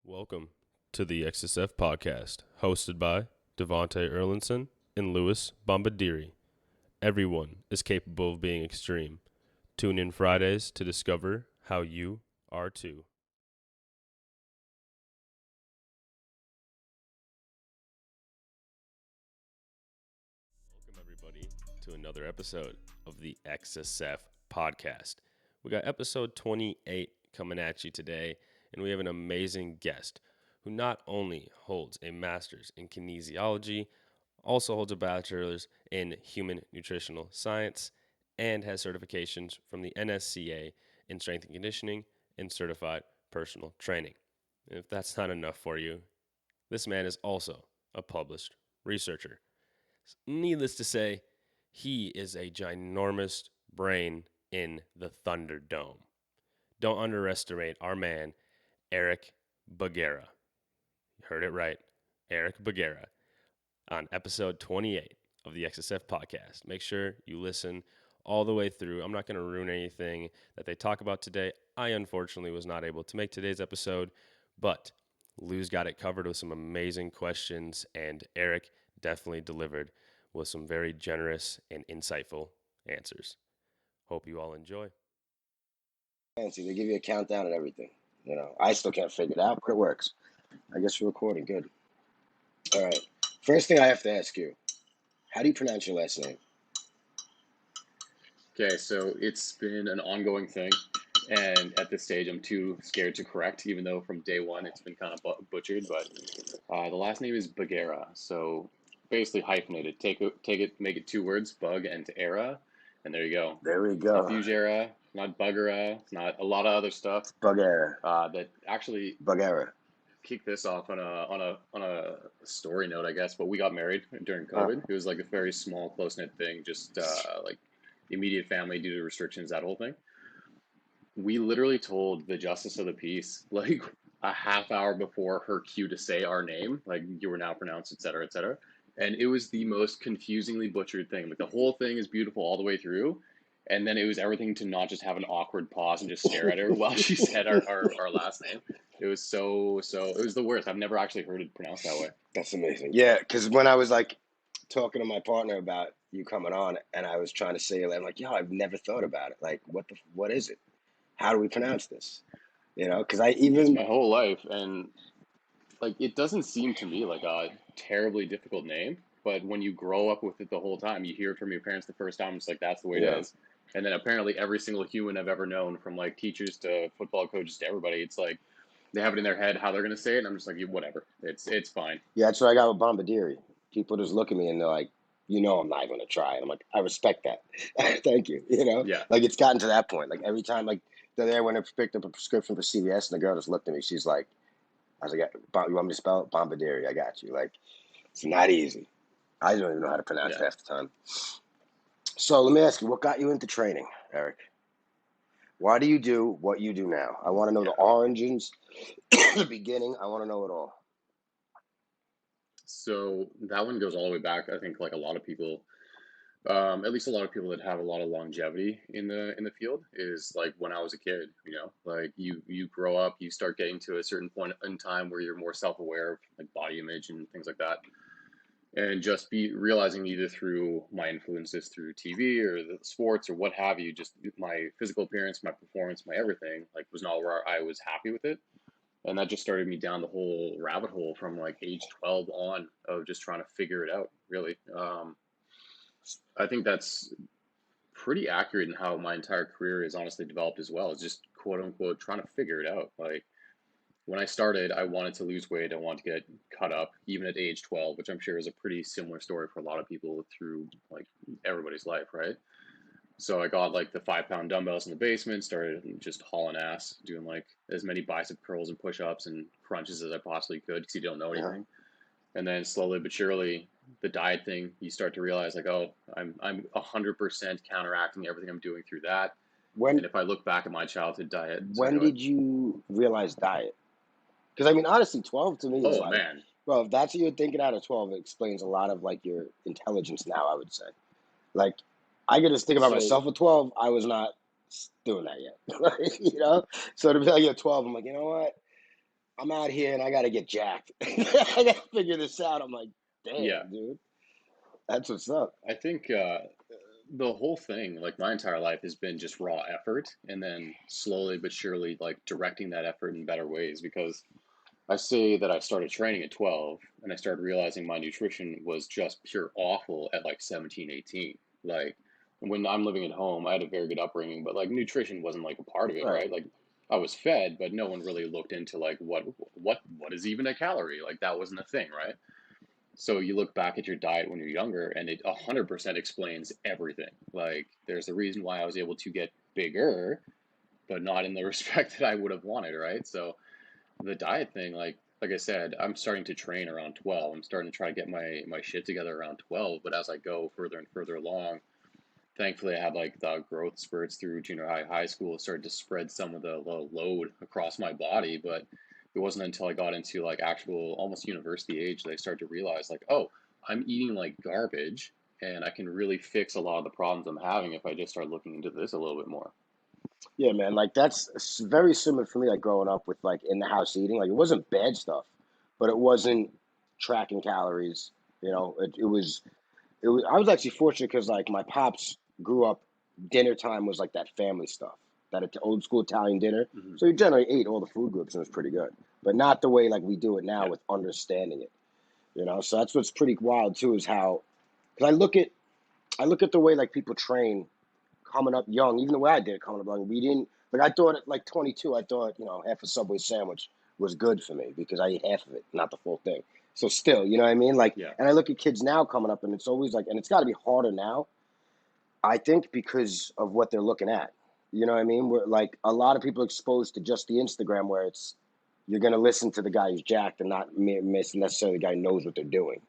Welcome to the XSF podcast, hosted by Devante Erlinson and Louis Bombadiri. Everyone is capable of being extreme. Tune in Fridays to discover how you are too. Welcome, everybody, to another episode of the XSF podcast. We got episode 28 coming at you today, and we have an amazing guest who not only holds a master's in kinesiology, also holds a bachelor's in human nutritional science, and has certifications from the NSCA in strength and conditioning and certified personal training. And if that's not enough for you, this man is also a published researcher. Needless to say, he is a ginormous brain in the Thunderdome. Don't underestimate our man, Eric Bugera. You heard it right, Eric Bugera, on episode 28 of the XSF podcast. Make sure you listen all the way through. I'm not going to ruin anything that they talk about today. I unfortunately was not able to make today's episode, but Lou's got it covered with some amazing questions, and Eric definitely delivered with some very generous and insightful answers. Hope you all enjoy. Fancy. They give you a countdown and everything. You know, I still can't figure it out, but it works. I guess we're recording. Good. All right. First thing I have to ask you, how do you pronounce your last name? Okay, so it's been an ongoing thing, and at this stage, I'm too scared to correct, even though from day one it's been kind of butchered. But the last name is Bugera, so basically hyphenated. Take it, make it two words, bug and era, and there you go. There we It's go. not Bugera, not Bugera, it's not a lot of other stuff. Bugera. That actually Bugera. kick this off on a story note, I guess. But we got married during COVID. It was like a very small, close knit thing, just like immediate family due to restrictions, that whole thing. We literally told the justice of the peace like a half hour before her cue to say our name, like you were now pronounced, etc., etc. And it was the most confusingly butchered thing. Like the whole thing is beautiful all the way through. And then it was everything to not just have an awkward pause and just stare at her while she said our last name. It was it was the worst. I've never actually heard it pronounced that way. That's amazing. Yeah, because when I was like talking to my partner about you coming on, and I was trying to say it, I'm like, yo, I've never thought about it. Like, what is it? How do we pronounce this? You know, because It's my whole life, and like it doesn't seem to me like a terribly difficult name, but when you grow up with it the whole time, you hear it from your parents the first time, it's like that's the way it is. And then apparently every single human I've ever known, from like teachers to football coaches to everybody, it's like they have it in their head how they're gonna say it, and I'm just like, whatever, it's fine. Yeah, that's what I got with Bombadiri. People just look at me and they're like, you know, I'm not going to try. And I'm like, I respect that. Thank you. You know, Yeah. like it's gotten to that point. Like every time, like the day when I picked up a prescription for CVS and the girl just looked at me, she's like, I was like, you want me to spell it? Bombadiri. I got you. Like, it's not easy. I don't even know how to pronounce it half the time. So let me ask you, what got you into training, Eric? Why do you do what you do now? I want to know the origins, the beginning. I want to know it all. So that one goes all the way back. I think like a lot of people, at least a lot of people that have a lot of longevity in the field, is like when I was a kid. You know, like you grow up, you start getting to a certain point in time where you're more self-aware of like body image and things like that, and just be realizing either through my influences through TV or the sports or what have you, just my physical appearance, my performance, my everything, like was not where I was happy with it. And that just started me down the whole rabbit hole from like age 12 on of just trying to figure it out, really. I think that's pretty accurate in how my entire career is honestly developed as well. It's just quote unquote trying to figure it out. Like when I started, I wanted to lose weight. I wanted to get cut up even at age 12, which I'm sure is a pretty similar story for a lot of people through like everybody's life, right? So I got like the 5 pound dumbbells in the basement, started just hauling ass, doing like as many bicep curls and push ups and crunches as I possibly could because you don't know anything. And then slowly but surely, the diet thing, you start to realize like, oh, I'm 100% counteracting everything I'm doing through that. And if I look back at my childhood diet, when did you realize diet? Because I mean, honestly, 12 to me is like, man, well, if that's what you're thinking out of 12, it explains a lot of like your intelligence now, I would say. Like, I could just think about myself at 12, I was not doing that yet. You know? So to be like at 12, I'm like, you know what? I'm out here and I got to get jacked. I got to figure this out. I'm like, Yeah, damn, dude, that's what's up. I think the whole thing, like my entire life, has been just raw effort, and then slowly but surely, like directing that effort in better ways. Because I say that I started training at 12, and I started realizing my nutrition was just pure awful at like 17, 18. Like when I'm living at home, I had a very good upbringing, but like nutrition wasn't like a part of it, Right. right? Like I was fed, but no one really looked into like what is even a calorie? Like that wasn't a thing, right? So you look back at your diet when you're younger, and it 100% explains everything. Like there's a reason why I was able to get bigger, but not in the respect that I would have wanted, right? So the diet thing, like I said, I'm starting to train around 12. I'm starting to try to get my shit together around 12. But as I go further and further along, thankfully I had like the growth spurts through junior high, high school, started to spread some of the load across my body. But it wasn't until I got into like actual almost university age that I started to realize like, oh, I'm eating like garbage, and I can really fix a lot of the problems I'm having if I just start looking into this a little bit more. Yeah, man. Like that's very similar for me. Like growing up with like in the house eating, like it wasn't bad stuff, but it wasn't tracking calories. It was. I was actually fortunate because like my pops grew up. Dinner time was like that family stuff, that old school Italian dinner. Hmm. So you generally ate all the food groups and it was pretty good, but not the way like we do it now Yeah. with understanding it. So that's what's pretty wild too is how because I look at the way like people train coming up young, even the way I did coming up young. We didn't like I thought at like 22, I thought half a Subway sandwich was good for me because I ate half of it, not the full thing. So still, you know what I mean? Like, Yeah. and I look at kids now coming up, and it's always like, and it's got to be harder now. I think because of what they're looking at. You know what I mean? Where like a lot of people are exposed to just the Instagram, where it's you're gonna listen to the guy who's jacked and not miss necessarily the guy who knows what they're doing.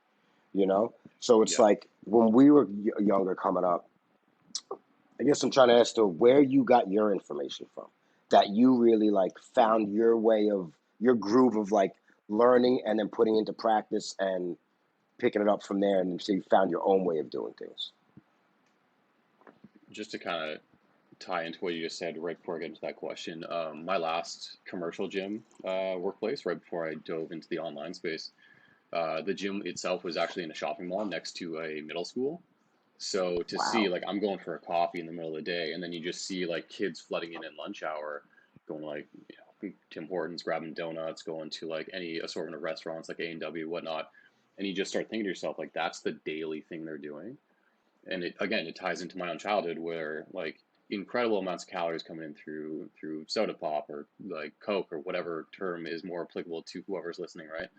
So it's Yeah. like when we were younger coming up. I guess I'm trying to ask to where you got your information from, that you really like found your way of your groove of like learning and then putting into practice and picking it up from there, and so you found your own way of doing things. Just to kind of tie into what you just said right before I get into that question, my last commercial gym workplace, right before I dove into the online space, the gym itself was actually in a shopping mall next to a middle school. So to see, Wow. like, I'm going for a coffee in the middle of the day, and then you just see like kids flooding in lunch hour, going like, Tim Hortons, grabbing donuts, going to like any assortment of restaurants like A&W, whatnot, and you just start thinking to yourself like, that's the daily thing they're doing. And it again, it ties into my own childhood where like incredible amounts of calories coming in through soda pop or like Coke or whatever term is more applicable to whoever's listening, right?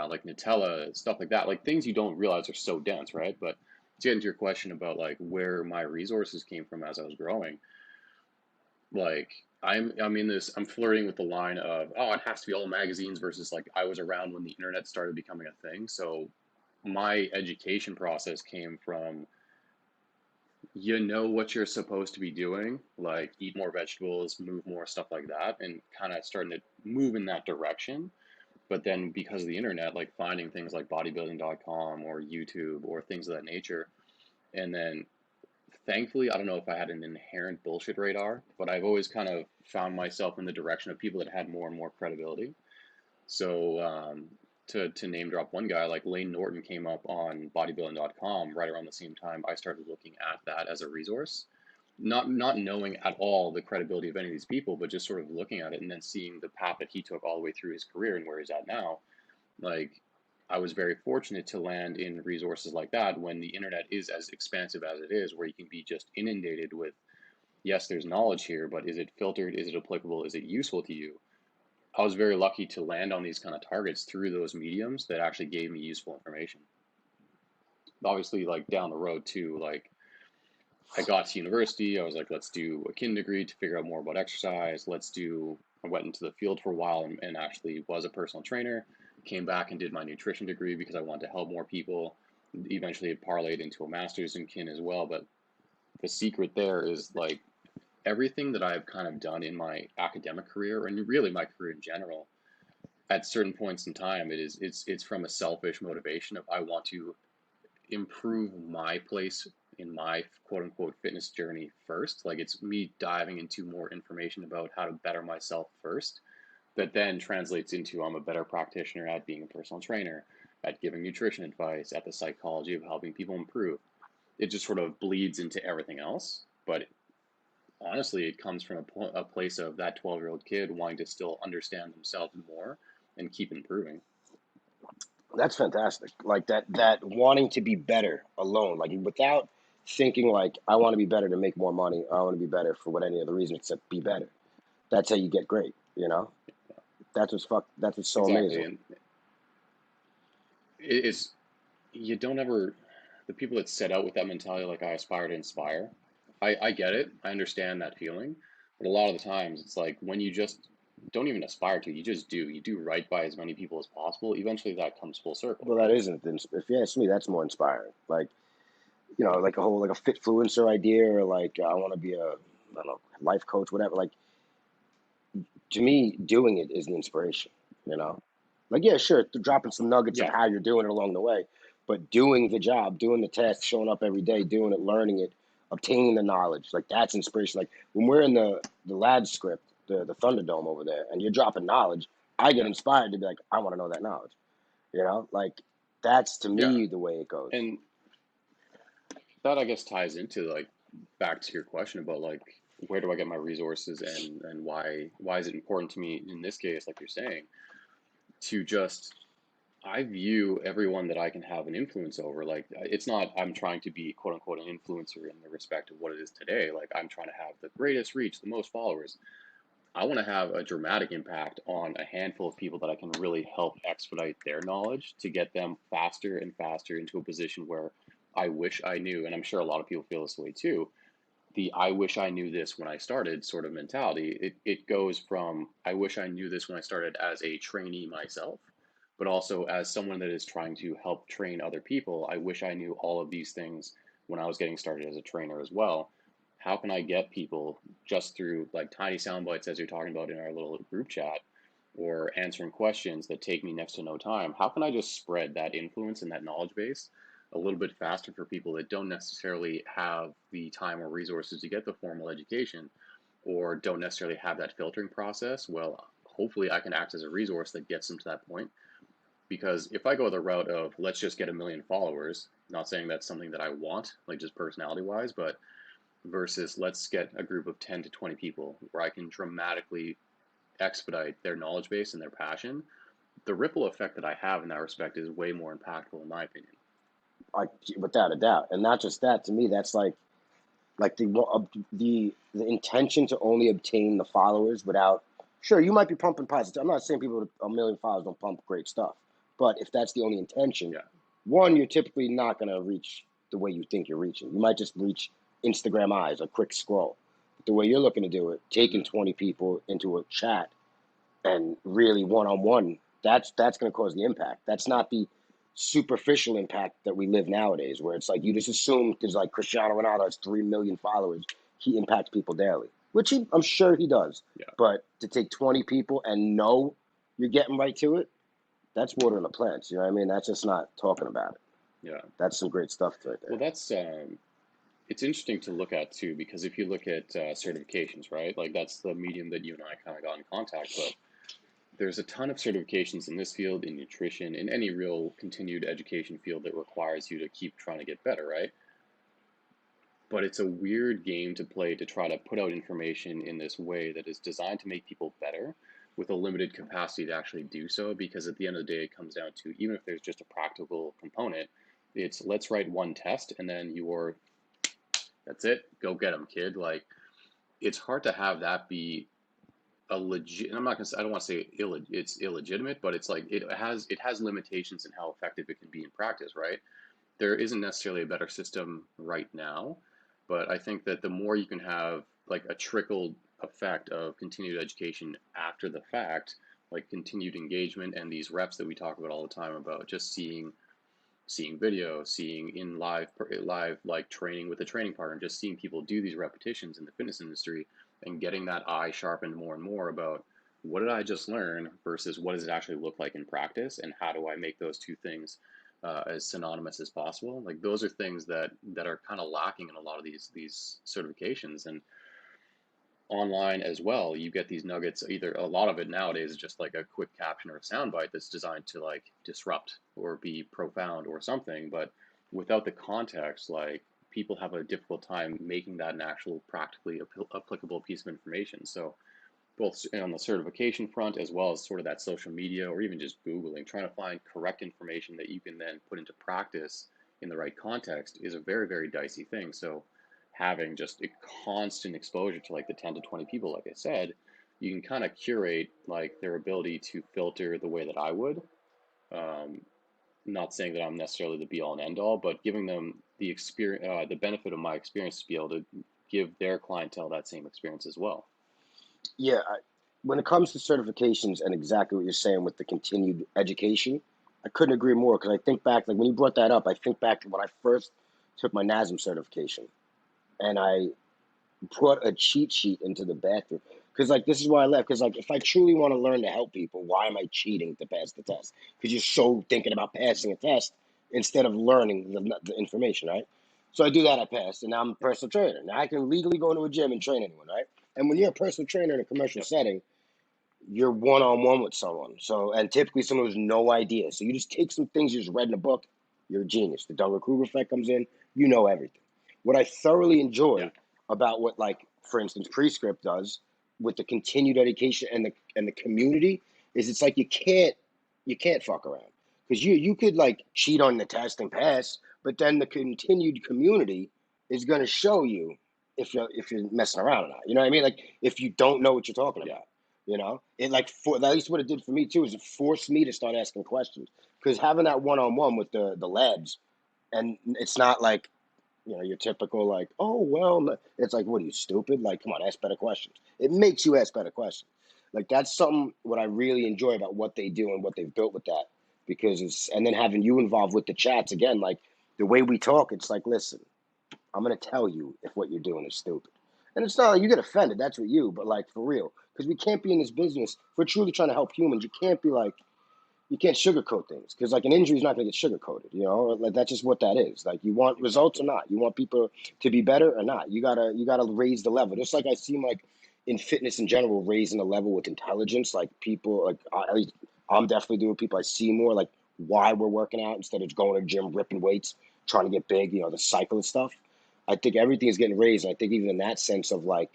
Like Nutella, stuff like that, like things you don't realize are so dense, right? But to get into your question about like where my resources came from as I was growing, like I'm flirting with the line of, oh, it has to be all magazines versus like I was around when the internet started becoming a thing. So my education process came from, what you're supposed to be doing, like eat more vegetables, move more, stuff like that, and kind of starting to move in that direction. But then because of the internet, like finding things like bodybuilding.com or YouTube or things of that nature. And then thankfully, I don't know if I had an inherent bullshit radar, but I've always kind of found myself in the direction of people that had more and more credibility. So to name drop one guy, like Lane Norton came up on bodybuilding.com right around the same time I started looking at that as a resource. Not knowing at all the credibility of any of these people, but just sort of looking at it and then seeing the path that he took all the way through his career and where he's at now. Like I was very fortunate to land in resources like that when the internet is as expansive as it is, where you can be just inundated with, yes, there's knowledge here, but is it filtered? Is it applicable? Is it useful to you? I was very lucky to land on these kind of targets through those mediums that actually gave me useful information. Obviously, like down the road too, like I got to university, I was like, let's do a kin degree to figure out more about exercise. I went into the field for a while and actually was a personal trainer. Came back and did my nutrition degree because I wanted to help more people. Eventually, it parlayed into a master's in kin as well. But the secret there is like everything that I've kind of done in my academic career and really my career in general, at certain points in time, it's from a selfish motivation of I want to improve my place in my quote unquote fitness journey first. Like it's me diving into more information about how to better myself first that then translates into I'm a better practitioner at being a personal trainer, at giving nutrition advice, at the psychology of helping people improve. It just sort of bleeds into everything else. But honestly, it comes from a place of that 12-year-old kid wanting to still understand themselves more and keep improving. That's fantastic. Like that wanting to be better alone, like without thinking like I want to be better to make more money. I want to be better for what any other reason except be better. That's how you get great. You know. That's what's so Exactly. amazing. And it's, you don't ever, the people that set out with that mentality, like I aspire to inspire, I get it. I understand that feeling. But a lot of the times it's like when you just don't even aspire to, you just do. You do right by as many people as possible. Eventually that comes full circle, Well, that right? isn't. If you ask me, that's more inspiring. Like like a whole like a fitfluencer idea, or like I want to be a I don't know life coach, whatever. Like to me, doing it is the inspiration. You know, like yeah, sure, dropping some nuggets of Yeah. how you're doing it along the way, but doing the job, doing the task, showing up every day, doing it, learning it, obtaining the knowledge, like that's inspiration. Like when we're in the lad script, the Thunderdome over there, and you're dropping knowledge, I get Yeah. inspired to be like, I want to know that knowledge. Like that's to Yeah. me the way it goes. And that I guess ties into like back to your question about like where do I get my resources and why is it important to me in this case, like you're saying, to just I view everyone that I can have an influence over. Like, it's not I'm trying to be quote unquote an influencer in the respect of what it is today. Like, I'm trying to have the greatest reach, the most followers. I want to have a dramatic impact on a handful of people that I can really help expedite their knowledge to get them faster and faster into a position where I wish I knew. And I'm sure a lot of people feel this way too. The I wish I knew this when I started sort of mentality, it goes from I wish I knew this when I started as a trainee myself, but also as someone that is trying to help train other people. I wish I knew all of these things when I was getting started as a trainer as well. How can I get people just through like tiny sound bites, as you're talking about in our little group chat, or answering questions that take me next to no time? How can I just spread that influence and that knowledge base a little bit faster for people that don't necessarily have the time or resources to get the formal education or don't necessarily have that filtering process? Well, hopefully I can act as a resource that gets them to that point. Because if I go the route of let's just get a million followers, not saying that's something that I want, like just personality wise, but versus let's get a group of 10 to 20 people where I can dramatically expedite their knowledge base and their passion, the ripple effect that I have in that respect is way more impactful, in my opinion. Like without a doubt, and not just that. To me, that's like the intention to only obtain the followers without. Sure, you might be pumping positive. I'm not saying people with a million followers don't pump great stuff, but if that's the only intention, Yeah. one, you're typically not going to reach the way you think you're reaching. You might just reach Instagram eyes, a quick scroll. But the way you're looking to do it, taking Mm-hmm. 20 people into a chat and really one on one, that's going to cause the impact. That's not the superficial impact that we live nowadays, where it's like you just assume because like Cristiano Ronaldo has 3 million followers, he impacts people daily, which I'm sure he does. Yeah. But to take 20 people and know you're getting right to it, that's watering the plants. You know what I mean? That's just not talking about it. Yeah. That's some great stuff right Well, there. that's it's interesting to look at too, because if you look at certifications, right? Like that's the medium that you and I kind of got in contact. But there's a ton of certifications in this field, in nutrition, in any real continued education field that requires you to keep trying to get better, right? But it's a weird game to play to try to put out information in this way that is designed to make people better with a limited capacity to actually do so. Because at the end of the day, it comes down to even if there's just a practical component, it's let's write one test and then you're that's it, go get them, kid. Like it's hard to have that be a legit. I'm not gonna. Say, I don't want to say it's illegitimate, but it's like it has limitations in how effective it can be in practice, right? There isn't necessarily a better system right now, but I think that the more you can have like a trickled effect of continued education after the fact, like continued engagement and these reps that we talk about all the time about just seeing video, seeing in live like training with a training partner, just seeing people do these repetitions in the fitness industry and getting that eye sharpened more and more about what did I just learn versus what does it actually look like in practice and how do I make those two things as synonymous as possible. Like those are things that are kind of lacking in a lot of these certifications. And online as well, you get these nuggets. Either a lot of it nowadays is just like a quick caption or a soundbite that's designed to like disrupt or be profound or something, but without the context, like people have a difficult time making that an actual practically applicable piece of information. So both on the certification front as well as sort of that social media or even just Googling, trying to find correct information that you can then put into practice in the right context is a very, very dicey thing. So having just a constant exposure to like the 10 to 20 people, like I said, you can kind of curate like their ability to filter the way that I would. Um, Not saying that I'm necessarily the be all and end all, but giving them the experience, the benefit of my experience to be able to give their clientele that same experience as well. Yeah, when it comes to certifications and exactly what you're saying with the continued education, I couldn't agree more because I think back, like when you brought that up, I think back to when I first took my NASM certification and I brought a cheat sheet into the bathroom. Because, like, this is why I left. Because, like, if I truly want to learn to help people, why am I cheating to pass the test? Because you're so thinking about passing a test instead of learning the information, right? So I do that, I pass, and now I'm a personal trainer. Now I can legally go into a gym and train anyone, right? And when you're a personal trainer in a commercial Yep. setting, you're one on one with someone. So, and typically someone who has no idea. So you just take some things you just read in a book, you're a genius. The Dunning-Kruger effect comes in, you know everything. What I thoroughly Yeah. enjoy about what, like, for instance, Prescript does with the continued education and the community is it's like you can't fuck around because you could like cheat on the test and pass, but then the continued community is going to show you if you're messing around or not. You know what I mean? Like if you don't know what you're talking Yeah. about. You know, it like for at least what it did for me too is it forced me to start asking questions because having that one-on-one with the labs, and it's not like your typical like, oh well, it's like, what are you, stupid? Like, come on, ask better questions. It makes you ask better questions. Like that's something what I really enjoy about what they do and what they've built with that because it's and then having you involved with the chats again, like the way we talk, it's like, listen, I'm gonna tell you if what you're doing is stupid. And it's not like you get offended, that's what you, but like for real. Because we can't be in this business. If we're truly trying to help humans, you can't be like you can't sugarcoat things. Because like an injury is not gonna get sugarcoated, Like that's just what that is. Like you want results or Exactly. not. You want people to be better or not. You gotta raise the level. Just like I seem like in fitness in general, raising the level with intelligence, like people like at least I'm definitely doing people I see more like why we're working out instead of going to the gym, ripping weights, trying to get big, the cycle and stuff. I think everything is getting raised. And I think even in that sense of like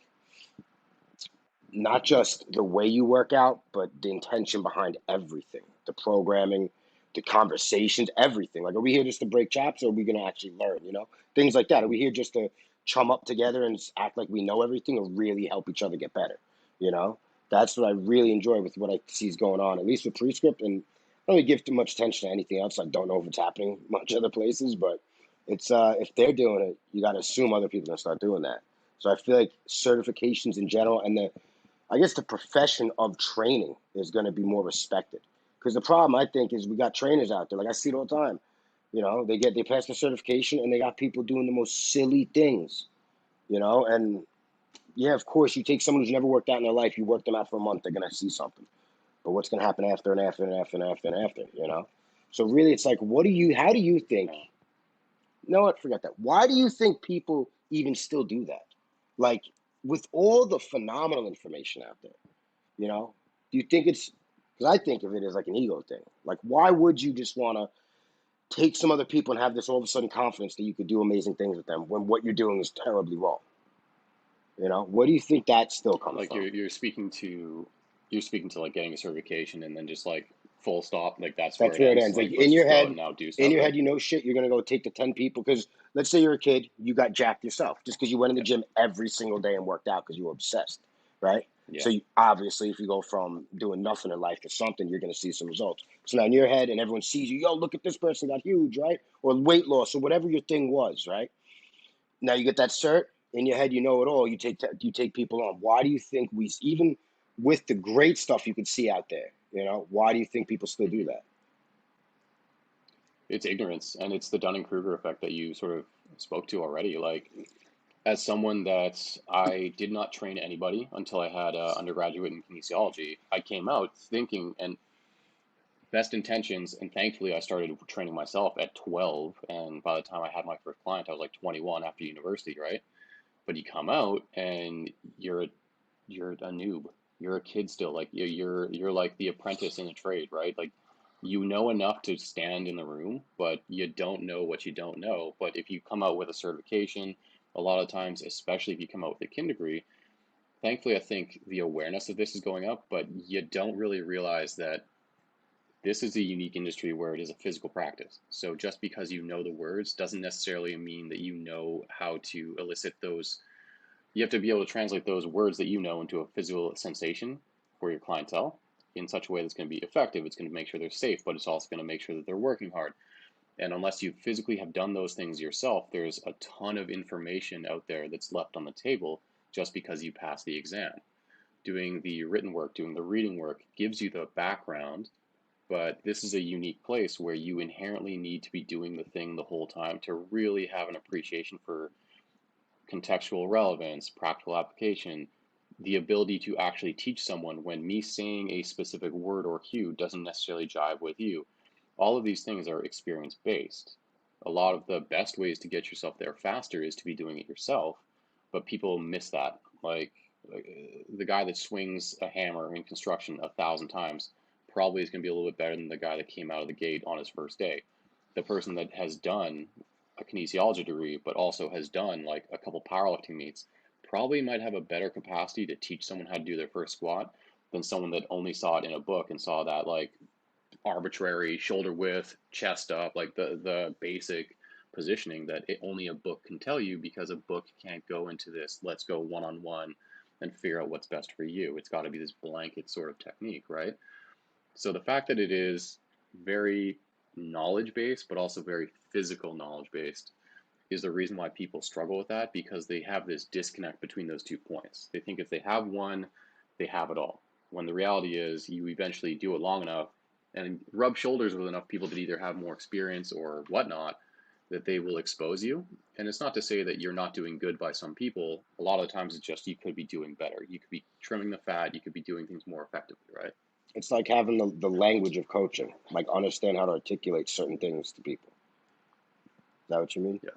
not just the way you work out, but the intention behind everything, the programming, the conversations, everything. Like, are we here just to break chops or are we going to actually learn, Things like that. Are we here just to chum up together and act like we know everything or really help each other get better, you know? That's what I really enjoy with what I see is going on, at least with Prescript. And I don't really give too much attention to anything else. I don't know if it's happening much other places, but it's if they're doing it, you got to assume other people are going to start doing that. So I feel like certifications in general and I guess the profession of training is going to be more respected. Because the problem I think is we got trainers out there, like I see it all the time. They pass the certification and they got people doing the most silly things. And yeah, of course, you take someone who's never worked out in their life, you work them out for a month, they're gonna see something. But what's gonna happen after and after and after and after and after? So really, it's like, how do you think? Yeah. No, what? Forget that. Why do you think people even still do that? Like with all the phenomenal information out there. You know, do you think it's because I think of it as like an ego thing? Like, why would you just want to take some other people and have this all of a sudden confidence that you could do amazing things with them when what you're doing is terribly wrong? Where do you think that still comes Like from? you're speaking to like getting a certification and then just like full stop, like that's where That's it where it ends. ends. Like Like let's in your just go out head, and now do in stuff, your right? head, shit. You're gonna go take the 10 people because let's say you're a kid, you got jacked yourself just because you went in the Yeah. gym every single day and worked out because you were obsessed, right? Yeah. So obviously, if you go from doing nothing in life to something, you're gonna see some results. So now in your head, and everyone sees you, yo, look at this person got huge, right? Or weight loss, or whatever your thing was, right? Now you get that cert in your head, you know it all. You take people on. Why do you think we even with the great stuff you could see out there, why do you think people still do that? It's ignorance and it's the Dunning-Kruger effect that you sort of spoke to already. Like as someone that I did not train anybody until I had undergraduate in kinesiology, I came out thinking and best intentions, and thankfully I started training myself at 12, and by the time I had my first client, I was like 21 after university, right? But you come out and you're you're a noob. You're a kid still. Like you're like the apprentice in a trade, right? Like you know enough to stand in the room, but you don't know what you don't know. But if you come out with a certification, a lot of times, especially if you come out with a kin degree, thankfully I think the awareness of this is going up, but you don't really realize that this is a unique industry where it is a physical practice. So just because you know the words doesn't necessarily mean that you know how to elicit those. You have to be able to translate those words that you know into a physical sensation for your clientele in such a way that's going to be effective. It's going to make sure they're safe, but it's also going to make sure that they're working hard. And unless you physically have done those things yourself, there's a ton of information out there that's left on the table just because you passed the exam. Doing the written work, doing the reading work gives you the background, but this is a unique place where you inherently need to be doing the thing the whole time to really have an appreciation for contextual relevance, practical application, the ability to actually teach someone when me saying a specific word or cue doesn't necessarily jive with you. All of these things are experience based. A lot of the best ways to get yourself there faster is to be doing it yourself, but people miss that. Like the guy that swings a hammer in construction 1,000 times probably is going to be a little bit better than the guy that came out of the gate on his first day. The person that has done a kinesiology degree, but also has done like a couple powerlifting meets, probably might have a better capacity to teach someone how to do their first squat than someone that only saw it in a book and saw that like arbitrary shoulder width, chest up, like the basic positioning that only a book can tell you, because a book can't go into this let's go one on one and figure out what's best for you. It's got to be this blanket sort of technique, right? So the fact that it is very knowledge based, but also very physical knowledge based, is the reason why people struggle with that, because they have this disconnect between those 2 points. They think if they have one, they have it all. When the reality is, you eventually do it long enough and rub shoulders with enough people that either have more experience or whatnot, that they will expose you. And it's not to say that you're not doing good by some people. A lot of the times it's just you could be doing better. You could be trimming the fat. You could be doing things more effectively, right? It's like having the language of coaching, like understand how to articulate certain things to people. Is that what you mean? Yeah.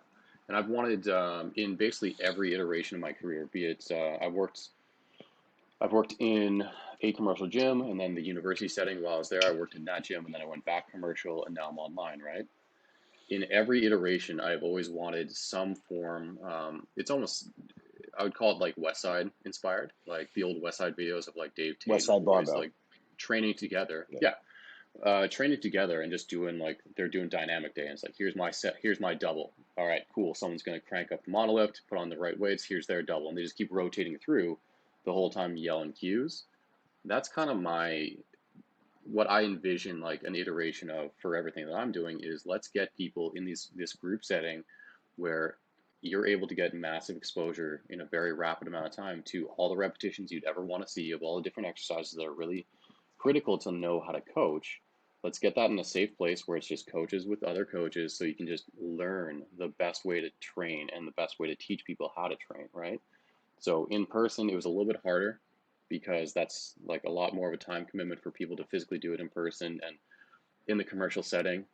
And I've wanted in basically every iteration of my career, be it I've worked in a commercial gym, and then the university setting while I was there, I worked in that gym, and then I went back commercial, and now I'm online, right? In every iteration, I've always wanted some form. It's almost, I would call it like West Side inspired, like the old West Side videos of like Dave Tate West and the Side boys, Barbell. like training together. Yeah. Yeah, training together and just doing like they're doing dynamic day. And it's like, here's my set, here's my double. All right, cool. Someone's going to crank up the monolift, put on the right weights. Here's their double, and they just keep rotating through the whole time, yelling cues. That's kind of my what I envision like an iteration of for everything that I'm doing is, let's get people in this group setting where you're able to get massive exposure in a very rapid amount of time to all the repetitions you'd ever want to see of all the different exercises that are really critical to know how to coach. Let's get that in a safe place where it's just coaches with other coaches, so you can just learn the best way to train and the best way to teach people how to train, right? So in person, it was a little bit harder because that's like a lot more of a time commitment for people to physically do it in person. And in the commercial setting,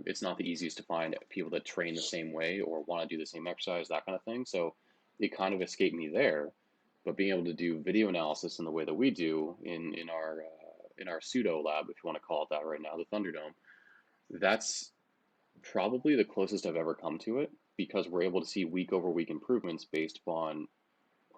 it's not the easiest to find people that train the same way or want to do the same exercise, that kind of thing. So it kind of escaped me there. But being able to do video analysis in the way that we do in our pseudo lab, if you want to call it that right now, the Thunderdome, that's probably the closest I've ever come to it, because we're able to see week over week improvements based upon,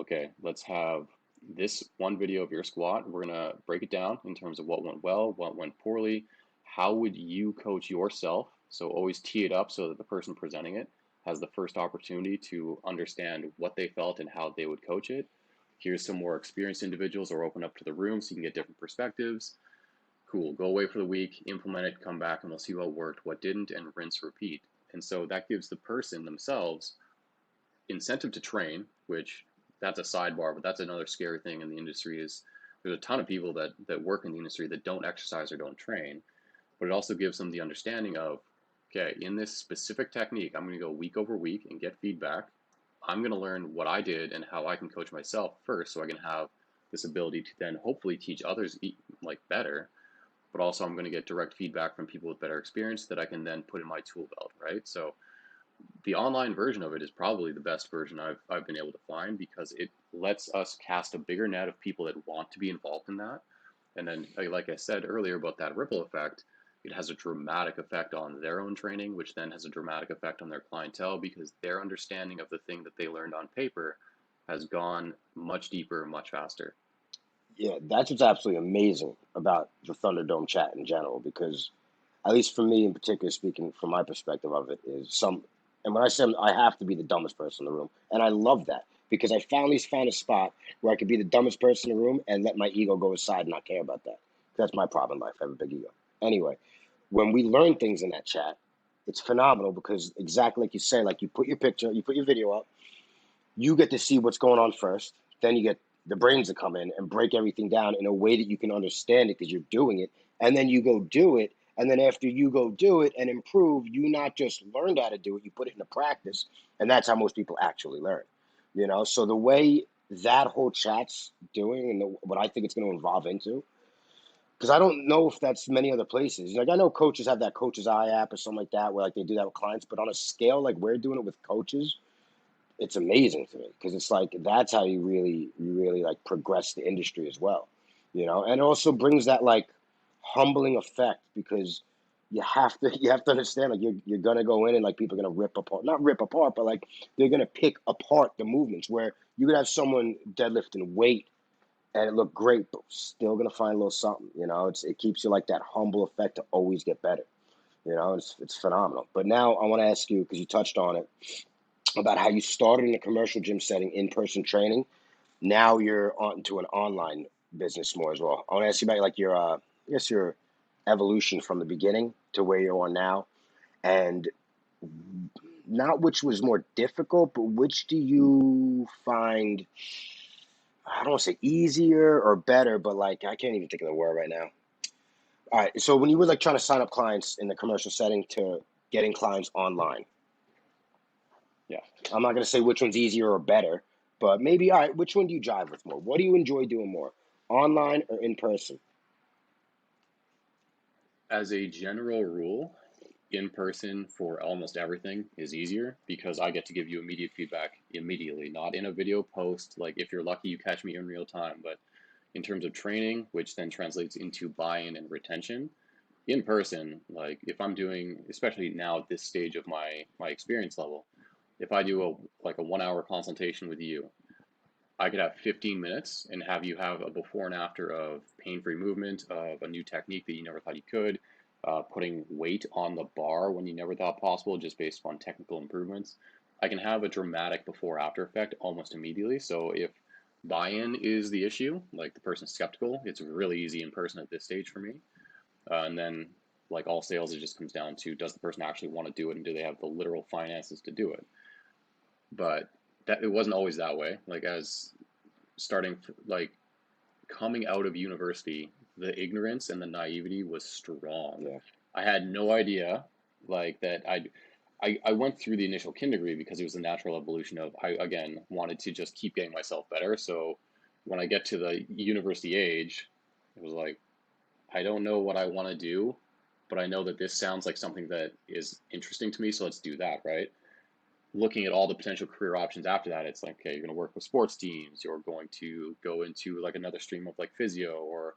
okay, let's have this one video of your squat. We're going to break it down in terms of what went well, what went poorly. How would you coach yourself? So always tee it up so that the person presenting it has the first opportunity to understand what they felt and how they would coach it. Here's some more experienced individuals, or open up to the room so you can get different perspectives. Cool, go away for the week, implement it, come back, and we'll see what worked, what didn't, and rinse, repeat. And so that gives the person themselves incentive to train, which that's a sidebar, but that's another scary thing in the industry. Is there's a ton of people that work in the industry that don't exercise or don't train, but it also gives them the understanding of, okay, in this specific technique, I'm going to go week over week and get feedback. I'm going to learn what I did and how I can coach myself first, so I can have this ability to then hopefully teach others like better. But also I'm going to get direct feedback from people with better experience that I can then put in my tool belt, right? So the online version of it is probably the best version I've been able to find, because it lets us cast a bigger net of people that want to be involved in that. And then, like I said earlier about that ripple effect, it has a dramatic effect on their own training, which then has a dramatic effect on their clientele, because their understanding of the thing that they learned on paper has gone much deeper, much faster. Yeah, that's what's absolutely amazing about the Thunderdome chat in general, because at least for me in particular, speaking from my perspective of it, is some, and when I say I have to be the dumbest person in the room, and I love that because I finally found a spot where I could be the dumbest person in the room and let my ego go aside and not care about that. That's my problem in life. I have a big ego. Anyway, when we learn things in that chat, it's phenomenal because exactly like you say, like you put your picture, you put your video up, you get to see what's going on first. Then you get the brains to come in and break everything down in a way that you can understand it because you're doing it. And then you go do it. And then after you go do it and improve, you not just learned how to do it, you put it into practice. And that's how most people actually learn. You know, so the way that whole chat's doing and what I think it's going to evolve into, because I don't know if that's many other places. Like I know coaches have that Coach's Eye app or something like that, where like they do that with clients, but on a scale like we're doing it with coaches, it's amazing to me because it's like that's how you really like progress the industry as well, you know. And it also brings that like humbling effect because you have to understand like you're gonna go in and like people are gonna rip apart, not rip apart, but like they're gonna pick apart the movements where you could have someone deadlifting weight and it looked great, but still gonna find a little something, you know. It keeps you like that humble effect to always get better, you know. It's phenomenal. But now I want to ask you because you touched on it about how you started in a commercial gym setting, in-person training. Now you're on to an online business more as well. I want to ask you about like your, I guess your evolution from the beginning to where you are now, and not which was more difficult, but which do you find, I don't want to say easier or better, but like I can't even think of the word right now. All right, so when you were like trying to sign up clients in the commercial setting to getting clients online, Yeah. I'm not going to say which one's easier or better, but maybe, all right, which one do you drive with more? What do you enjoy doing more, online or in person? As a general rule, in person for almost everything is easier because I get to give you immediate feedback immediately, not in a video post. Like if you're lucky, you catch me in real time. But in terms of training, which then translates into buy-in and retention, in person, like if I'm doing, especially now at this stage of my experience level, if I do a 1 hour consultation with you, I could have 15 minutes and have you have a before and after of pain-free movement, of a new technique that you never thought you could, putting weight on the bar when you never thought possible, just based on technical improvements. I can have a dramatic before-after effect almost immediately. So if buy-in is the issue, like the person's skeptical, it's really easy in person at this stage for me. And then, like all sales, it just comes down to does the person actually want to do it and do they have the literal finances to do it? But that it wasn't always that way. Like as starting like coming out of university, the ignorance and the naivety was strong. Yeah. I had no idea like that I went through the initial kin degree because it was a natural evolution of I again wanted to just keep getting myself better. So when I get to the university age, it was like I don't know what I want to do, but I know that this sounds like something that is interesting to me, so let's do that, right? Looking at all the potential career options after that, it's like, okay, you're going to work with sports teams, you're going to go into like another stream of like physio or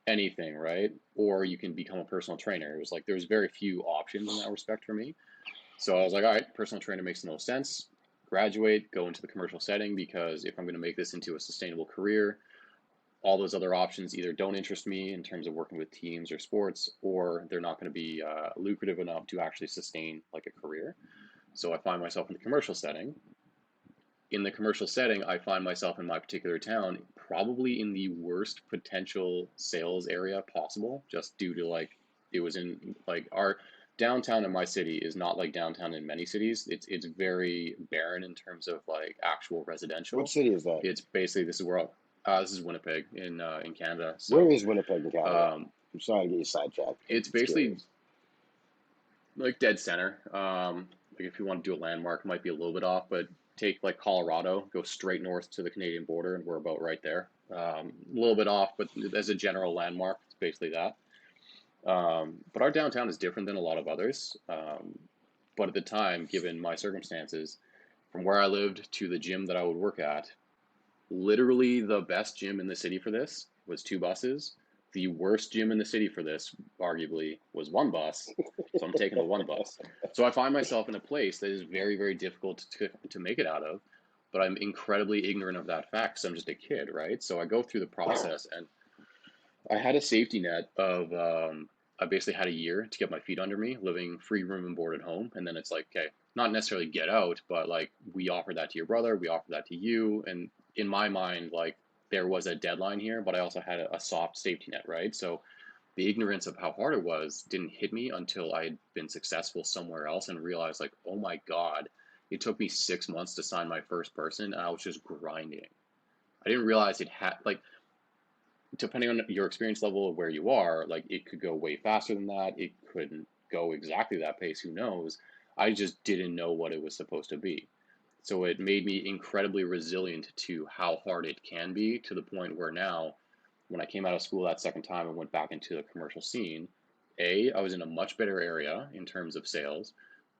anything, right? Or you can become a personal trainer. It was like there was very few options in that respect for me. So I was like, all right, personal trainer makes the most sense. Graduate, go into the commercial setting because if I'm going to make this into a sustainable career, all those other options either don't interest me in terms of working with teams or sports, or they're not going to be lucrative enough to actually sustain like a career. So I find myself in the commercial setting. In the commercial setting, I find myself in my particular town probably in the worst potential sales area possible, just due to like it was in like our downtown in my city is not like downtown in many cities. It's very barren in terms of like actual What residential. city is that? It's basically this is Winnipeg in Canada. Where So is Winnipeg in Canada? um, I'm sorry to get you sidetracked, but it's it's basically curious. like dead center. Like if you want to do a landmark, it might be a little bit off, but take like Colorado, go straight north to the Canadian border, and we're about right there. A little bit off, but as a general landmark, it's basically that. But our downtown is different than a lot of others. But at the time, given my circumstances, from where I lived to the gym that I would work at, literally the best gym in the city for this was 2 buses. The worst gym in the city for this, arguably, was 1 bus. So I'm taking the 1 bus. So I find myself in a place that is very, very difficult to make it out of, but I'm incredibly ignorant of that fact because I'm just a kid, right? So I go through the process, and I had a safety net of, I basically had a year to get my feet under me, living free room and board at home. And then it's like, okay, not necessarily get out, but like we offer that to your brother, we offer that to you. And in my mind, like there was a deadline here, but I also had a soft safety net, right? So the ignorance of how hard it was didn't hit me until I had been successful somewhere else and realized, like, oh my God, it took me 6 months to sign my first person, and I was just grinding. I didn't realize it had, like, depending on your experience level of where you are, like it could go way faster than that. It couldn't go exactly that pace. Who knows? I just didn't know what it was supposed to be. So it made me incredibly resilient to how hard it can be, to the point where now, when I came out of school that second time and went back into the commercial scene, A, I was in a much better area in terms of sales.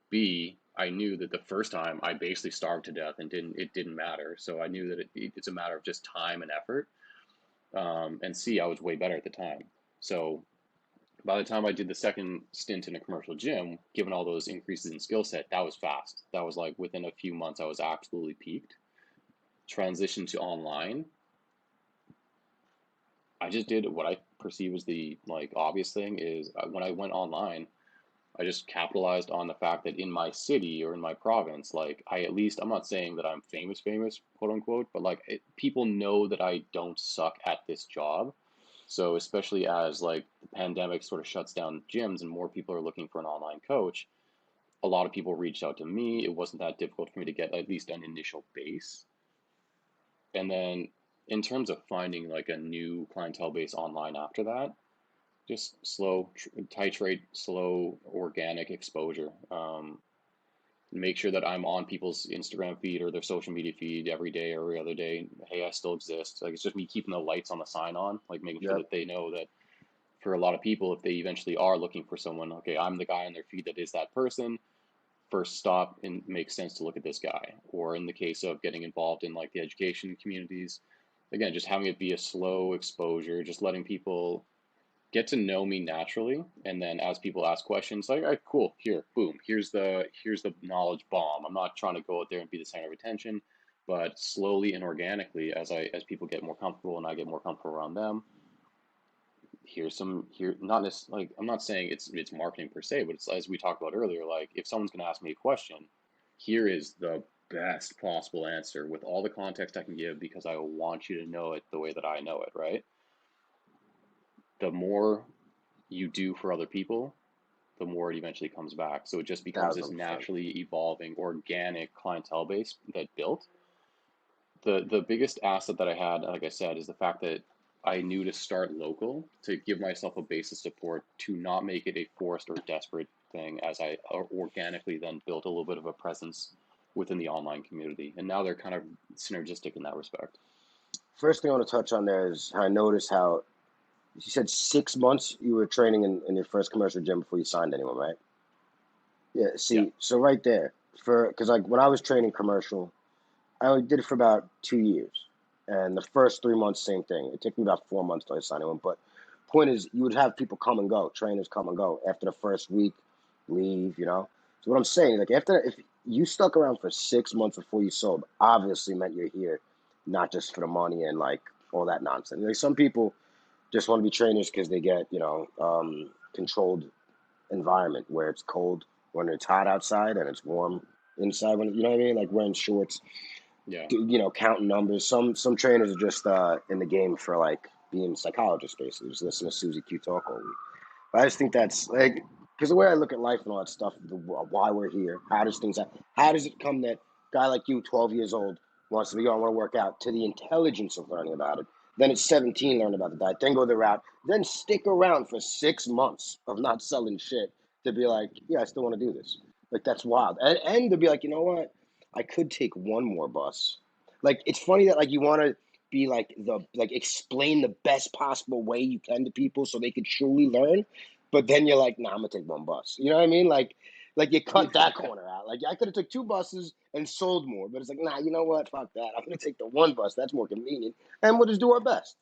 B, I knew that the first time I basically starved to death and it didn't matter. So I knew that it's a matter of just time and effort. And C, I was way better at the time. So by the time I did the second stint in a commercial gym, given all those increases in skill set, that was fast. That was like within a few months, I was absolutely peaked. Transition to online, I just did what I perceive as the like obvious thing is when I went online, I just capitalized on the fact that in my city or in my province, like I at least, I'm not saying that I'm famous, quote unquote, but like people know that I don't suck at this job. So especially as like the pandemic sort of shuts down gyms and more people are looking for an online coach, a lot of people reached out to me. It wasn't that difficult for me to get at least an initial base. And then in terms of finding like a new clientele base online after that, just slow, titrate, slow, organic exposure. Make sure that I'm on people's Instagram feed or their social media feed every day or every other day. Hey, I still exist. Like it's just me keeping the lights on the sign on, like making sure Yep. that they know that for a lot of people, if they eventually are looking for someone, okay, I'm the guy on their feed that is that person. First stop and makes sense to look at this guy. Or in the case of getting involved in like the education communities, again, just having it be a slow exposure, just letting people get to know me naturally, and then as people ask questions, like, all right, cool, here, boom, here's the knowledge bomb. I'm not trying to go out there and be the center of attention, but slowly and organically, as people get more comfortable and I get more comfortable around them, here not necessarily, like I'm not saying it's marketing per se, but it's as we talked about earlier, like if someone's going to ask me a question, here is the best possible answer with all the context I can give because I want you to know it the way that I know it, right? The more you do for other people, the more it eventually comes back. So it just becomes this 1000%. naturally evolving organic clientele base that built. The biggest asset that I had, like I said, is the fact that I knew to start local to give myself a base of support to not make it a forced or desperate thing as I organically then built a little bit of a presence within the online community. And now they're kind of synergistic in that respect. First thing I want to touch on there is how I noticed how you said 6 months you were training in your first commercial gym before you signed anyone, right? Yeah. Yeah. See, so right there, because like when I was training commercial, I only did it for about 2 years, and the first 3 months, same thing. It took me about 4 months till I signed anyone. But point is, you would have people come and go, trainers come and go after the first week, leave. So what I'm saying, like after if you stuck around for 6 months before you sold, obviously meant you're here, not just for the money and like all that nonsense. Like some people just want to be trainers because they get controlled environment where it's cold when it's hot outside and it's warm inside when you know what I mean, like wearing shorts, Yeah. counting numbers. Some trainers are just in the game for like being psychologists, basically, just listen to Susie Q talk all week. But I just think that's like because the way I look at life and all that stuff, why we're here, how does it come that guy like you, 12 years old, wants to be, I want to work out, to the intelligence of learning about it. Then at 17, learn about the diet, then go the route, then stick around for 6 months of not selling shit to be like, yeah, I still want to do this. Like that's wild, and to be like, you know what, I could take one more bus. Like it's funny that like you want to be like explain the best possible way you can to people so they could truly learn, but then you're like, nah, I'm gonna take one bus. You know what I mean? Like Like you cut Yeah. that corner out. Like I could have took 2 buses and sold more, but it's like, nah, you know what? Fuck that. I'm gonna take the 1 bus. That's more convenient, and we'll just do our best.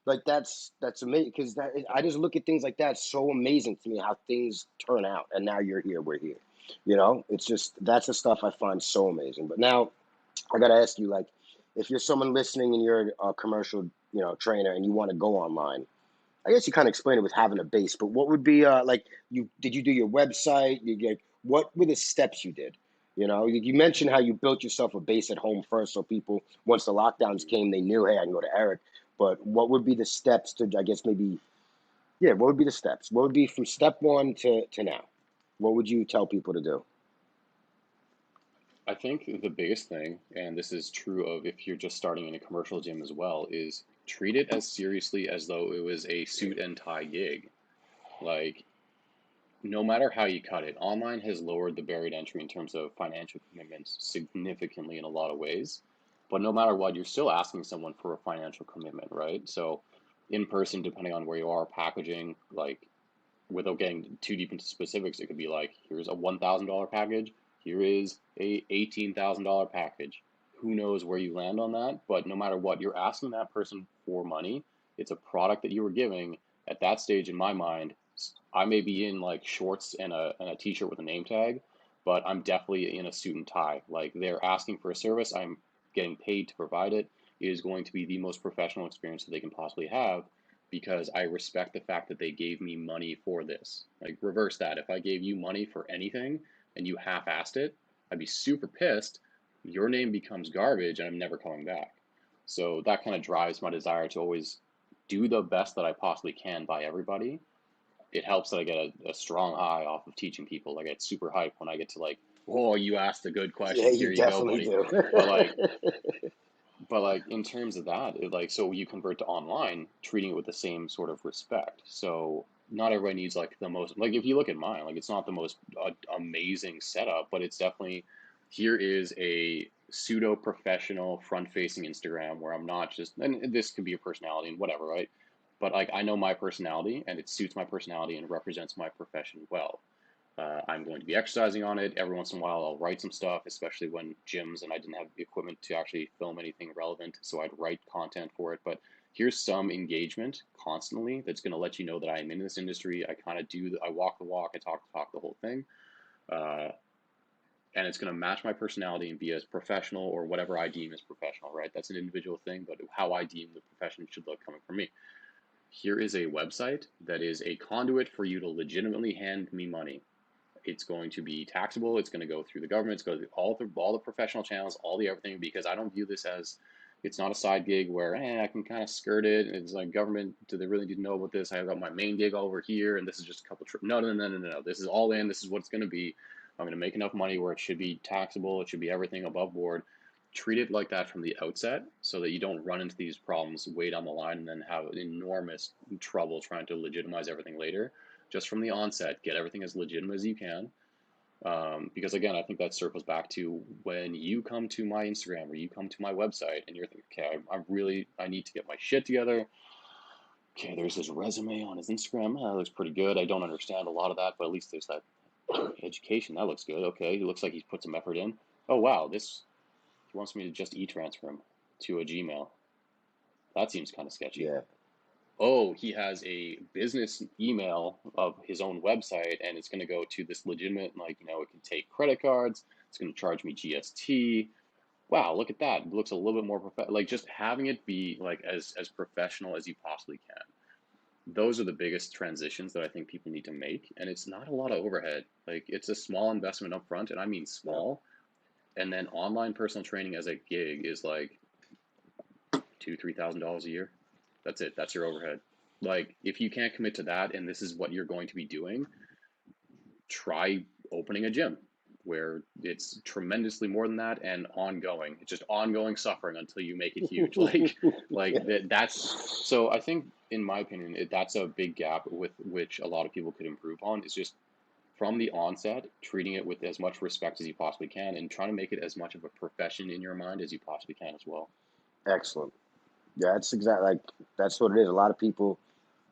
Like that's amazing because I just look at things like that. It's so amazing to me how things turn out, and now you're here, we're here. It's just that's the stuff I find so amazing. But now I gotta ask you, like, if you're someone listening and you're a commercial, trainer, and you want to go online, I guess you kind of explained it with having a base, but what would be like you do your website? What were the steps you did? You mentioned how you built yourself a base at home first, so people once the lockdowns came, they knew, hey, I can go to Eric. But what would be the steps to, I guess maybe, yeah, what would be the steps? What would be from step one to now? What would you tell people to do? I think the biggest thing, and this is true of if you're just starting in a commercial gym as well, is treat it as seriously as though it was a suit and tie gig. Like, no matter how you cut it, online has lowered the barrier to entry in terms of financial commitments significantly in a lot of ways. But no matter what, you're still asking someone for a financial commitment, right? So, in person, depending on where you are, packaging, like without getting too deep into specifics, it could be like, here's a $1,000 package, here is a $18,000 package. Who knows where you land on that? But no matter what, you're asking that person for money. It's a product that you were giving. At that stage, in my mind, I may be in like shorts and a t-shirt with a name tag, but I'm definitely in a suit and tie. Like they're asking for a service, I'm getting paid to provide it. It is going to be the most professional experience that they can possibly have because I respect the fact that they gave me money for this. Like reverse that. If I gave you money for anything and you half-assed it, I'd be super pissed. Your name becomes garbage and I'm never coming back. So that kind of drives my desire to always do the best that I possibly can by everybody. It helps that I get a strong high off of teaching people. Like I get super hyped when I get to like, oh, you asked a good Yeah, question. you Here you go, definitely buddy. do. But like in terms of that, like so you convert to online, treating it with the same sort of respect. So not everybody needs like the most like if you look at mine, like it's not the most amazing setup, but it's definitely here is a pseudo professional front facing Instagram where I'm not just and this could be a personality and whatever, right? But like I know my personality and it suits my personality and represents my profession well. I'm going to be exercising on it. Every once in a while, I'll write some stuff, especially when gyms and I didn't have the equipment to actually film anything relevant. So I'd write content for it. But here's some engagement constantly that's going to let you know that I'm in this industry. I kind of do, I walk the walk, I talk the talk, the whole thing. Uh, and it's going to match my personality and be as professional or whatever I deem as professional, right? That's an individual thing, but how I deem the profession should look coming from me. Here is a website that is a conduit for you to legitimately hand me money. It's going to be taxable. It's going to go through the government. It's going to go through all the professional channels, all the everything, because I don't view this as it's not a side gig where I can kind of skirt it. It's like government. Do they really need to know about this? I have got my main gig over here, and this is just a couple trips. No, no, no, no, no, no. This is all in. This is what it's going to be. I'm going to make enough money where it should be taxable. It should be everything above board. Treat it like that from the outset so that you don't run into these problems way down the line and then have enormous trouble trying to legitimize everything later. Just from the onset, get everything as legitimate as you can. Because again, I think that circles back to when you come to my Instagram or you come to my website and you're thinking, okay, I need to get my shit together. Okay, there's his resume on his Instagram. That looks pretty good. I don't understand a lot of that, but at least there's that education. That looks good. Okay, he looks like he's put some effort in. Oh wow, he wants me to just e-transfer him to a Gmail. That seems kind of sketchy. Yeah. Oh, he has a business email of his own website and it's going to go to this legitimate, like, it can take credit cards. It's going to charge me GST. Wow, look at that. It looks a little bit more like just having it be like as professional as you possibly can. Those are the biggest transitions that I think people need to make. And it's not a lot of overhead. Like it's a small investment up front, and I mean Yeah. small. And then online personal training as a gig is like $2,000-3,000 a year. That's it. That's your overhead. Like if you can't commit to that and this is what you're going to be doing, try opening a gym where it's tremendously more than that and ongoing. It's just ongoing suffering until you make it huge. Like Yeah. that's so I think in my opinion that's a big gap with which a lot of people could improve on is just from the onset treating it with as much respect as you possibly can and trying to make it as much of a profession in your mind as you possibly can as well. Excellent. Yeah, that's exactly like that's what it is. A lot of people,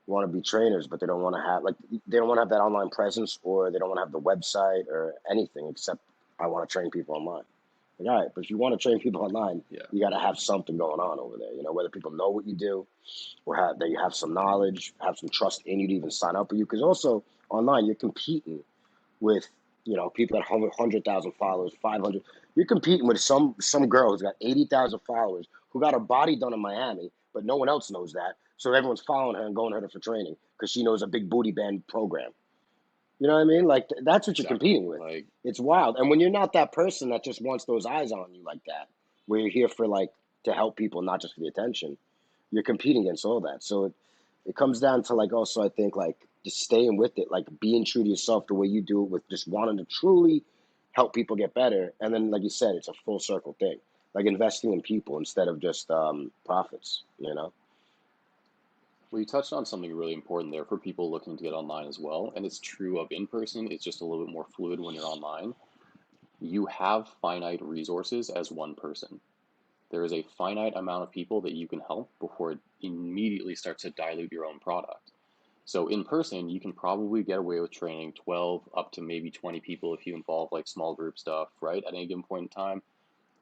want to be trainers, but they don't want to have they don't want to have that online presence, or they don't want to have the website or anything except I want to train people online. Like, all right, but if you want to train people online, Yeah. you got to have something going on over there. Whether people know what you do, or that you have some knowledge, have some trust in you to even sign up for you. Because also online, you're competing with people that have 100,000 followers, 500. You're competing with some girl who's got 80,000 followers who got her body done in Miami, but no one else knows that. So everyone's following her and going to her for training because she knows a big booty band program. You know what I mean? Like that's what you're Exactly. competing with. Like, It's wild. And when you're not that person that just wants those eyes on you like that, where you're here for to help people, not just for the attention, you're competing against all that. So it comes down to also I think just staying with it, like being true to yourself the way you do it, with just wanting to truly help people get better. And then like you said, it's a full circle thing. Like investing in people instead of just profits. well, you touched on something really important there for people looking to get online as well. And it's true of in person, it's just a little bit more fluid when you're online. You have finite resources as one person. There is a finite amount of people that you can help before it immediately starts to dilute your own product. So in person, you can probably get away with training 12 up to maybe 20 people if you involve like small group stuff, right? At any given point in time,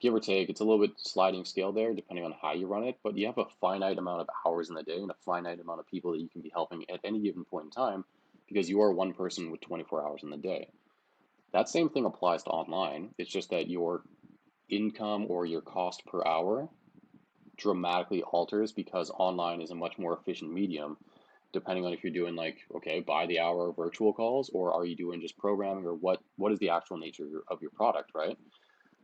give or take, it's a little bit sliding scale there depending on how you run it, but you have a finite amount of hours in the day and a finite amount of people that you can be helping at any given point in time because you are one person with 24 hours in the day. That same thing applies to online. It's just that your income or your cost per hour dramatically alters because online is a much more efficient medium depending on if you're doing like, okay, by the hour virtual calls, or are you doing just programming, or what is the actual nature of your product, right?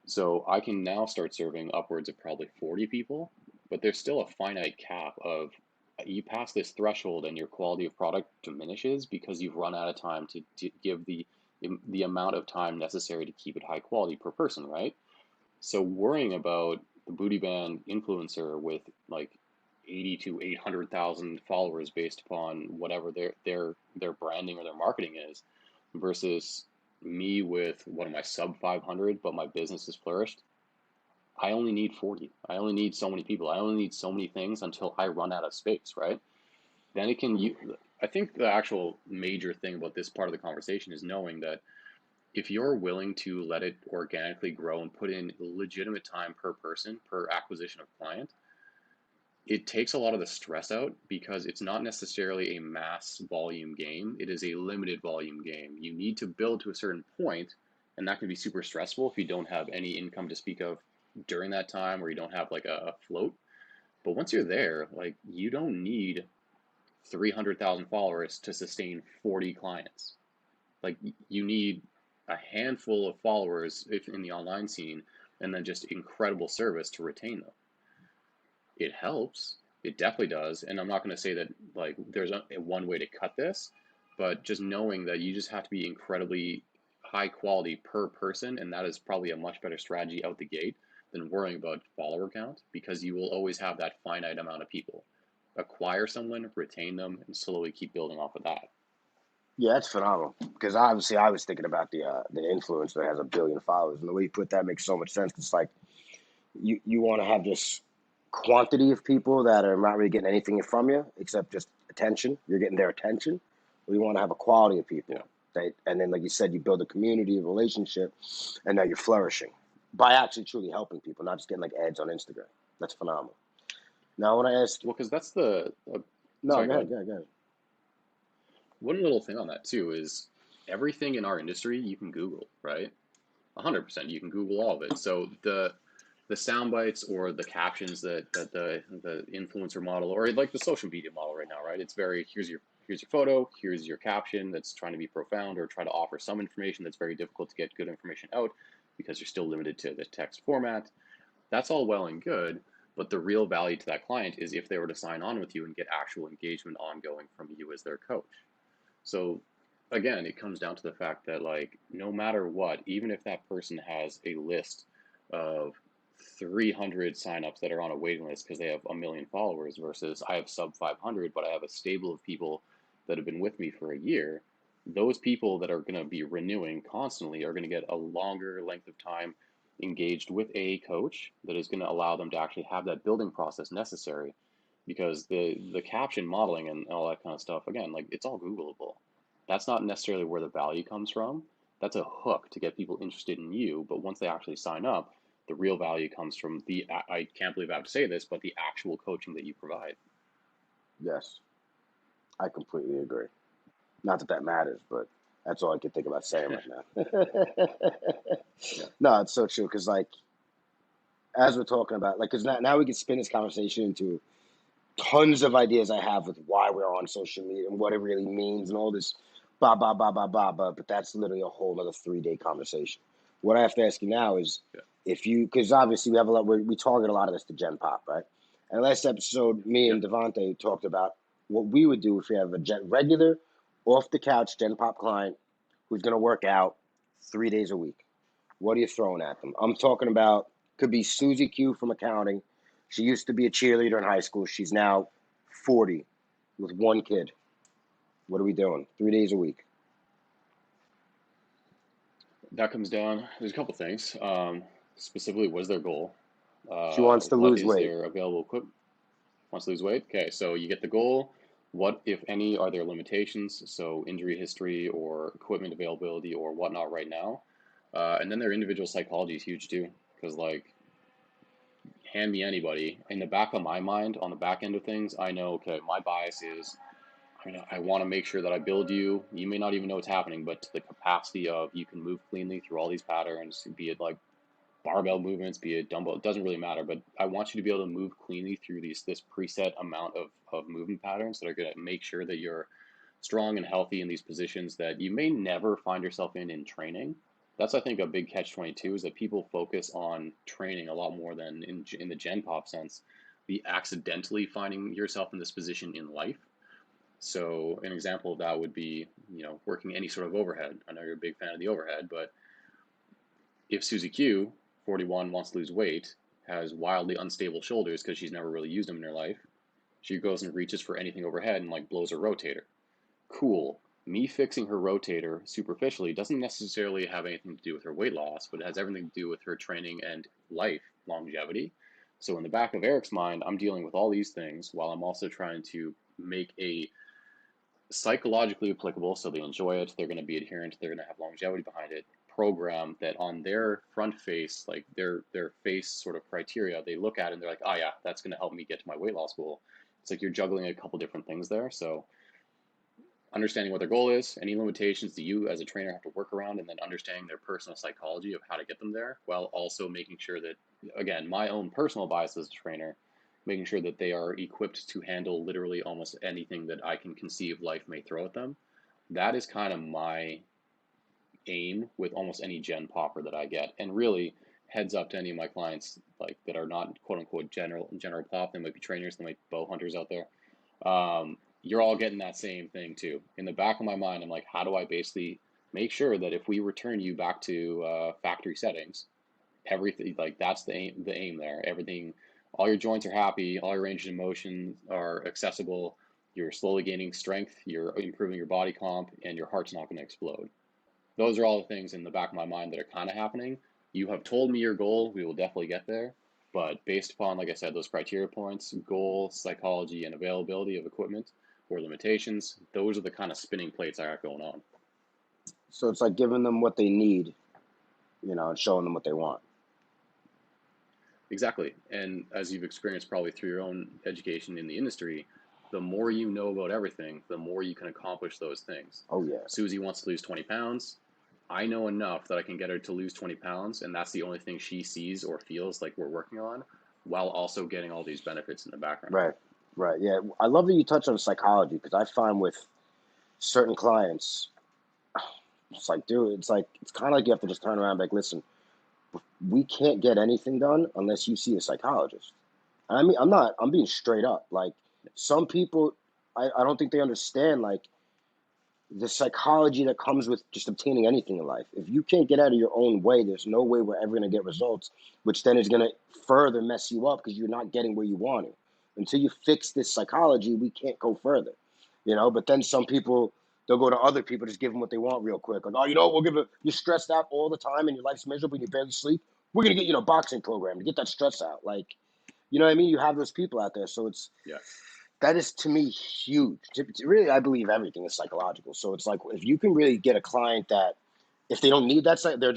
So I can now start serving upwards of probably 40 people, but there's still a finite cap of you pass this threshold and your quality of product diminishes because you've run out of time to give the amount of time necessary to keep it high quality per person, right? So worrying about the booty band influencer with like 80 to 800,000 followers based upon whatever their branding or their marketing is versus me with what am I sub 500 but my business has flourished. I only need 40. I only need so many people. I only need so many things until I run out of space, right? Then it can you I think the actual major thing about this part of the conversation is knowing that if you're willing to let it organically grow and put in legitimate time per person per acquisition of client, it takes a lot of the stress out because it's not necessarily a mass volume game. It is a limited volume game. You need to build to a certain point, and that can be super stressful if you don't have any income to speak of during that time or you don't have like a float. But once you're there, like you don't need 300,000 followers to sustain 40 clients. Like you need a handful of followers if in the online scene and then just incredible service to retain them. It helps. It definitely does. And I'm not going to say that like there's a one way to cut this, but just knowing that you just have to be incredibly high quality per person, and that is probably a much better strategy out the gate than worrying about follower count because you will always have that finite amount of people. Acquire someone, retain them, and slowly keep building off of that. Yeah, that's phenomenal. Because obviously, I was thinking about the influencer that has a billion followers, and the way you put that makes so much sense. 'Cause it's like you want to have just quantity of people that are not really getting anything from you except just attention. You're getting their attention. Or you want to have a quality of Yeah. people that, and then like you said, you build a community, a relationship, and now you're flourishing by actually truly helping people, not just getting like ads on Instagram. That's phenomenal. Now, I want to ask. Well, because that's the. No, Sorry, go go ahead, ahead. go ahead, go ahead. One little thing on that too is everything in our industry you can Google, right? 100% you can Google all of it. So the sound bites or the captions that the influencer model or like the social media model right now, right? It's very here's your photo, here's your caption that's trying to be profound or try to offer some information that's very difficult to get good information out because you're still limited to the text format. That's all well and good, but the real value to that client is if they were to sign on with you and get actual engagement ongoing from you as their coach. So again, it comes down to the fact that like no matter what, even if that person has a list of 300 signups that are on a waiting list because they have a million followers versus I have sub 500, but I have a stable of people that have been with me for a year, those people that are going to be renewing constantly are going to get a longer length of time engaged with a coach that is going to allow them to actually have that building process necessary because the caption modeling and all that kind of stuff, again, like it's all Googleable. That's not necessarily where the value comes from. That's a hook to get people interested in you, but once they actually sign up, the real value comes from I can't believe I have to say this, but the actual coaching that you provide. Yes, I completely agree. Not that that matters, but that's all I can think about saying right now. Yeah. No, it's so true because, like, as we're talking about, like, because now we can spin this conversation into tons of ideas I have with why we're on social media and what it really means and all this blah blah blah blah blah blah. But that's literally a whole other 3 day conversation. What I have to ask you now is Yeah. if you, because obviously we have a lot, we target a lot of this to Gen Pop, right? And last episode, me and Yep. Devante talked about what we would do if we have a regular, off the couch Gen Pop client who's going to work out 3 days a week. What are you throwing at them? I'm talking about, could be Susie Q from accounting. She used to be a cheerleader in high school. She's now 40 with 1 kid. What are we doing? 3 days a week. That comes down, there's a couple things. Specifically, what is their goal? She wants to What lose is weight. their available equipment? Wants to lose weight? Okay, so you get the goal. What, if any, are their limitations? So injury history or equipment availability or whatnot right now. And then their individual psychology is huge too, because like, hand me anybody. In the back of my mind, on the back end of things, I know, okay, my bias is, I want to make sure that I build you. You may not even know what's happening, but to the capacity of you can move cleanly through all these patterns, be it like barbell movements, be it dumbbell, it doesn't really matter. But I want you to be able to move cleanly through this preset amount of movement patterns that are going to make sure that you're strong and healthy in these positions that you may never find yourself in training. That's, I think, a big catch 22 is that people focus on training a lot more than in the Gen Pop sense, the accidentally finding yourself in this position in life. So an example of that would be, working any sort of overhead. I know you're a big fan of the overhead, but if Susie Q, 41, wants to lose weight, has wildly unstable shoulders because she's never really used them in her life, she goes and reaches for anything overhead and like blows her rotator. Cool. Me fixing her rotator superficially doesn't necessarily have anything to do with her weight loss, but it has everything to do with her training and life longevity. So in the back of Eric's mind, I'm dealing with all these things while I'm also trying to make a psychologically applicable, so they enjoy it, they're going to be adherent, they're going to have longevity behind it, program that on their front face, like their face sort of criteria, they look at it and they're like, oh yeah, that's going to help me get to my weight loss goal. It's like you're juggling a couple different things there. So understanding what their goal is, any limitations that you as a trainer have to work around, and then understanding their personal psychology of how to get them there, while also making sure that, again, my own personal bias as a trainer, making sure that they are equipped to handle literally almost anything that I can conceive life may throw at them. That is kind of my aim with almost any Gen Popper that I get. And really, heads up to any of my clients like that are not quote unquote general pop. They might be trainers, they might be bow hunters out there. You're all getting that same thing too. In the back of my mind, I'm like, how do I basically make sure that if we return you back to factory settings, everything like that's the aim there. Everything, all your joints are happy, all your ranges of motion are accessible. You're slowly gaining strength. You're improving your body comp, and your heart's not going to explode. Those are all the things in the back of my mind that are kind of happening. You have told me your goal. We will definitely get there. But based upon, like I said, those criteria points, goal, psychology, and availability of equipment or limitations, those are the kind of spinning plates I got going on. So it's like giving them what they need, and showing them what they want. Exactly. And as you've experienced probably through your own education in the industry, the more you know about everything, the more you can accomplish those things. Oh, yeah. Susie wants to lose 20 pounds. I know enough that I can get her to lose 20 pounds, and that's the only thing she sees or feels like we're working on, while also getting all these benefits in the background. Right. Right. Yeah. I love that you touch on psychology because I find with certain clients, it's like, dude, it's kind of like you have to just turn around and be like, listen, we can't get anything done unless you see a psychologist. I mean, I'm being straight up. Like, some people, I don't think they understand, like, the psychology that comes with just obtaining anything in life. If you can't get out of your own way, there's no way we're ever going to get results, which then is going to further mess you up because you're not getting where you want it. Until you fix this psychology, we can't go further, But then some people, they'll go to other people, just give them what they want real quick. Like, oh, we'll give it, you're stressed out all the time and your life's miserable and you barely sleep. We're going to get you a boxing program to get that stress out. Like, You know what I mean? You have those people out there, so Yeah. that is to me huge. Really, I believe everything is psychological. So it's like if you can really get a client that if they don't need that site, they're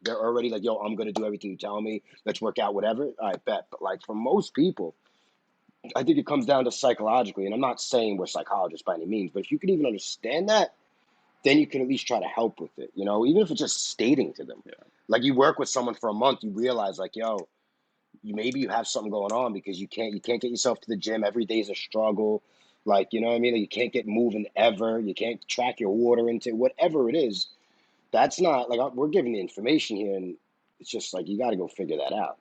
already like, yo, I'm gonna do everything you tell me. Let's work out whatever. I bet. But like for most people, I think it comes down to psychologically. And I'm not saying we're psychologists by any means, but if you can even understand that, then you can at least try to help with it. Even if it's just stating to them. Yeah. Like you work with someone for a month, you realize like, yo, maybe you have something going on because you can't get yourself to the gym. Every day is a struggle. Like, you know what I mean? Like, you can't get moving ever. You can't track your water intake, whatever it is. That's not like we're giving the information here, and it's just like you got to go figure that out.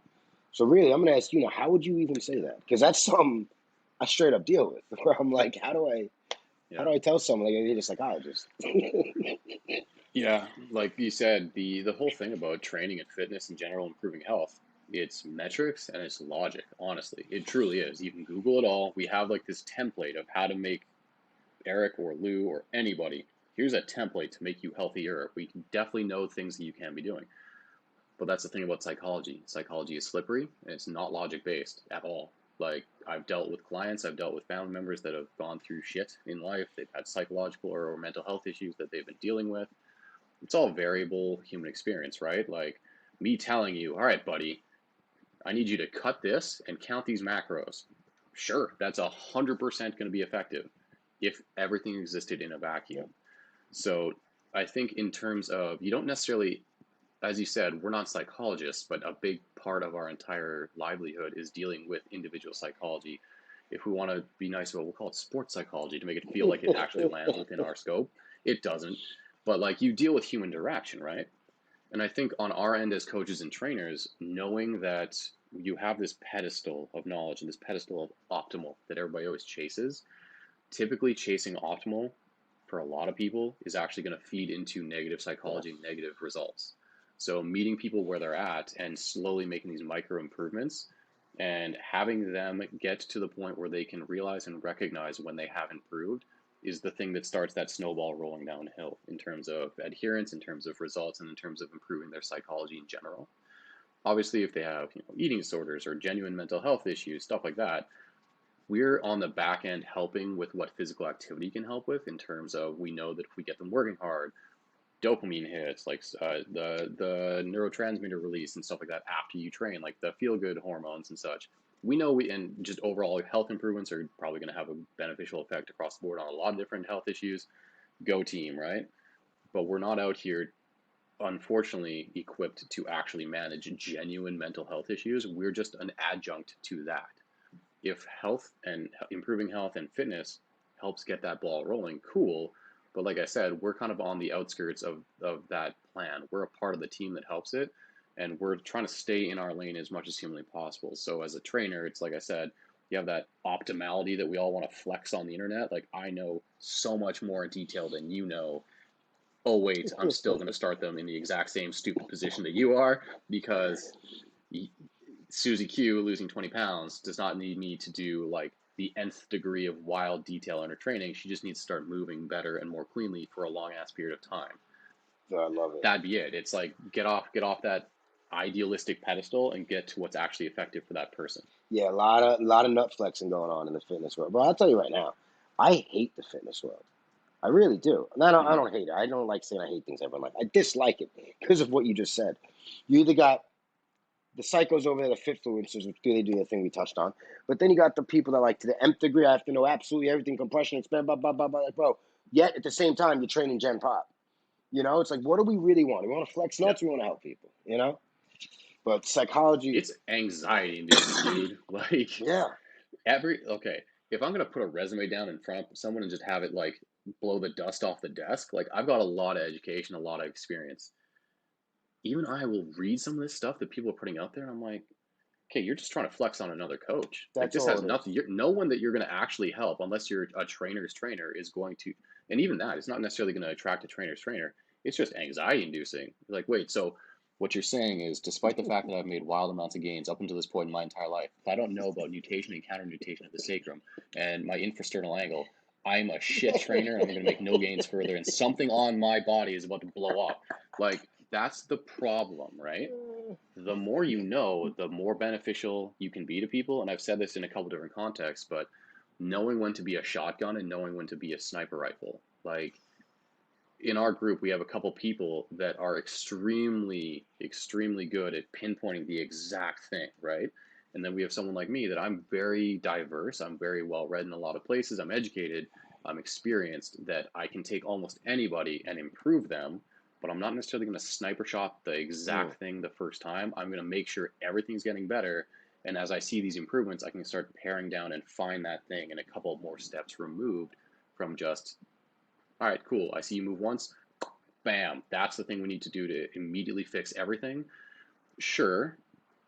So really, I'm gonna ask you now, how would you even say that? Because that's something I straight up deal with. Where I'm like, how do Yeah. I tell someone like you're just psychologist? Yeah, like you said, the whole thing about training and fitness in general, improving health, it's metrics and it's logic, honestly. It truly is. You can Google it all. We have like this template of how to make Eric or Lou or anybody. Here's a template to make you healthier. We can definitely know things that you can be doing. But that's the thing about psychology. Psychology is slippery and it's not logic based at all. Like I've dealt with clients, I've dealt with family members that have gone through shit in life. They've had psychological or mental health issues that they've been dealing with. It's all variable human experience, right? Like me telling you, all right, buddy, I need you to cut this and count these macros. Sure, that's 100% going to be effective if everything existed in a vacuum. So I think in terms of, you don't necessarily, as you said, we're not psychologists, but a big part of our entire livelihood is dealing with individual psychology. If we want to be nice about, we'll call it sports psychology to make it feel like it actually lands within our scope. It doesn't. But like you deal with human interaction, right? And I think on our end as coaches and trainers, knowing that you have this pedestal of knowledge and this pedestal of optimal that everybody always chases, typically chasing optimal for a lot of people is actually going to feed into negative psychology and negative results. So meeting people where they're at and slowly making these micro improvements and having them get to the point where they can realize and recognize when they have improved is the thing that starts that snowball rolling downhill in terms of adherence, in terms of results, and in terms of improving their psychology in general. Obviously, if they have eating disorders or genuine mental health issues, stuff like that, we're on the back end helping with what physical activity can help with in terms of we know that if we get them working hard, dopamine hits, like the neurotransmitter release and stuff like that after you train, like the feel good hormones and such. We know and just overall health improvements are probably going to have a beneficial effect across the board on a lot of different health issues. Go team, right? But we're not out here, unfortunately, equipped to actually manage genuine mental health issues. We're just an adjunct to that. If health and improving health and fitness helps get that ball rolling, cool. But like I said, we're kind of on the outskirts of that plan. We're a part of the team that helps it, and we're trying to stay in our lane as much as humanly possible. So as a trainer, it's like I said, you have that optimality that we all want to flex on the internet. Like I know so much more in detail than you know. Oh wait, I'm still going to start them in the exact same stupid position that you are because Susie Q losing 20 pounds does not need me to do like the nth degree of wild detail in her training. She just needs to start moving better and more cleanly for a long ass period of time. I love it. That'd be it. It's like get off that idealistic pedestal and get to what's actually effective for that person. Yeah, a lot of nut flexing going on in the fitness world. But I'll tell you right now, I hate the fitness world. I really do. And I don't hate it. I don't like saying I hate things everyone like. I dislike it because of what you just said. You either got the psychos over there, the fit fluencers, which they do the thing we touched on. But then you got the people that like to the nth degree, I have to know absolutely everything, compression, expand, blah, blah, blah, blah. Like, bro, yet at the same time, you're training Gen Pop. It's like, what do we really want? We want to flex nuts, we want to help people. But psychology, It's anxiety inducing, dude. Like yeah. okay, if I'm gonna put a resume down in front of someone and just have it like blow the dust off the desk, like I've got a lot of education, a lot of experience. Even I will read some of this stuff that people are putting out there, and I'm like, okay, you're just trying to flex on another coach. Like That's this all has it is. nothing. No one that you're going to actually help, unless you're a trainer's trainer, is going to. And even that, it's not necessarily going to attract a trainer's trainer. It's just anxiety inducing. Like, wait, so what you're saying is, despite the fact that I've made wild amounts of gains up until this point in my entire life, if I don't know about nutation and counter nutation of the sacrum and my infrasternal angle, I'm a shit trainer and I'm going to make no gains further, and something on my body is about to blow up. Like, that's the problem, right? the more you know, the more beneficial you can be to people. And I've said this in a couple different contexts, but knowing when to be a shotgun and knowing when to be a sniper rifle. Like in our group, we have a couple people that are extremely, extremely good at pinpointing the exact thing, right? And then we have someone like me that I'm very diverse. I'm very well read in a lot of places. I'm educated. I'm experienced that I can take almost anybody and improve them, but I'm not necessarily going to sniper shot the Mm, exact thing the first time. I'm going to make sure everything's getting better. And as I see these improvements, I can start paring down and find that thing and a couple more steps removed from just, all right, cool. I see you move once. Bam. That's the thing we need to do to immediately fix everything. Sure,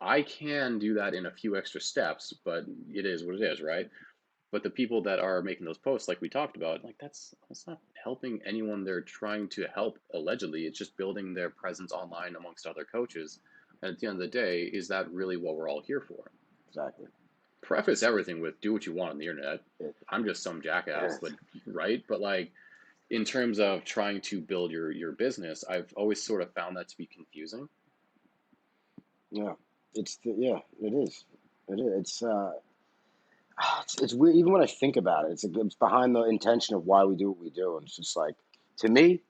I can do that in a few extra steps, but it is what it is, right? But the people that are making those posts, like we talked about, like that's not helping anyone they're trying to help allegedly. It's just building their presence online amongst other coaches. And at the end of the day, is that really what we're all here for? exactly. Preface everything with do what you want on the internet. It, I'm just some jackass, it, but right? But like in terms of trying to build your business, I've always sort of found that to be confusing. yeah, yeah, it is. It is. It's weird. Even when I think about it, it's behind the intention of why we do what we do, and it's just like, to me,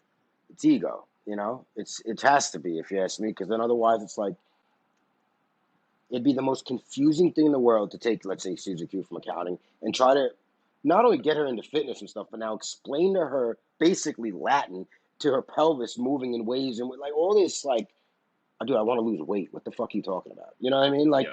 it's ego. It has to be, if you ask me, because then otherwise it's like it'd be the most confusing thing in the world to take, let's say, Suzy Q from accounting and try to not only get her into fitness and stuff, but now explain to her basically Latin to her pelvis moving in ways and like all this like, oh, dude, I want to lose weight. What the fuck are you talking about? You know what I mean? Like,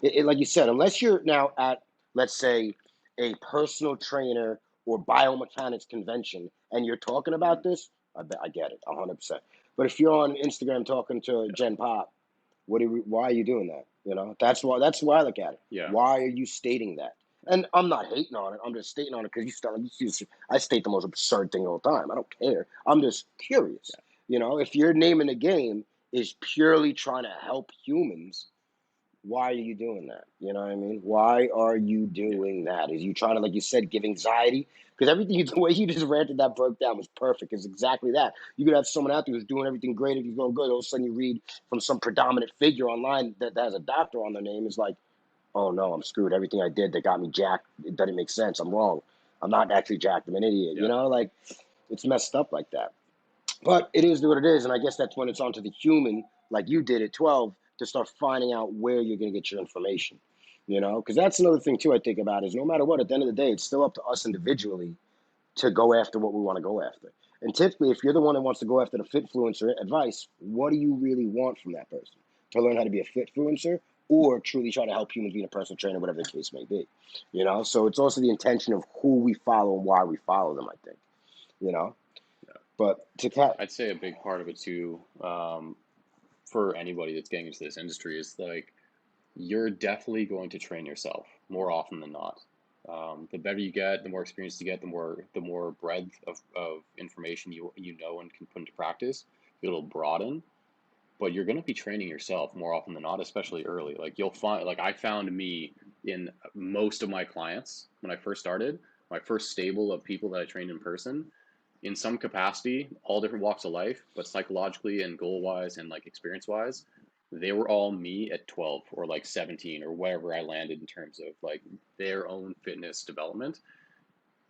Yeah. like you said, unless you're now at, let's say, a personal trainer or biomechanics convention and you're talking about Mm-hmm. this, I get it, 100%. But if you're on Instagram talking to Yeah. Jen Pop, why are you doing that? That's why I look at it. Yeah. Why are you stating that? And I'm not hating on it. I'm just stating on it because I state the most absurd thing all the time. I don't care. I'm just curious. Yeah. If your name in the game is purely trying to help humans, why are you doing that? You know what I mean? Why are you Yeah. doing that? Is you trying to, like you said, give anxiety? Because the way you just ranted that broke down was perfect. It's exactly that. You could have someone out there who's doing everything great and he's going good. All of a sudden you read from some predominant figure online that has a doctor on their name is like, oh no, I'm screwed. Everything I did that got me jacked, it doesn't make sense. I'm wrong. I'm not actually jacked. I'm an idiot. Yeah. Like it's messed up like that. But it is what it is, and I guess that's when it's on to the human, like you did at 12, to start finding out where you're going to get your information. Because that's another thing too. I think about is no matter what, at the end of the day, it's still up to us individually to go after what we want to go after. And typically, if you're the one that wants to go after the fitfluencer advice, what do you really want from that person? To learn how to be a fitfluencer, or truly try to help humans being a personal trainer, whatever the case may be. So it's also the intention of who we follow and why we follow them. I think. You know. Yeah. But to cat. I'd say a big part of it too, for anybody that's getting into this industry is like you're definitely going to train yourself more often than not. The better you get, the more experience you get, the more breadth of information you know and can put into practice. It'll broaden, but you're going to be training yourself more often than not, especially early. Like you'll find, like I found me in most of my clients when I first started, my first stable of people that I trained in person, in some capacity, all different walks of life, but psychologically and goal wise and like experience wise, they were all me at 12 or like 17 or wherever I landed in terms of like their own fitness development,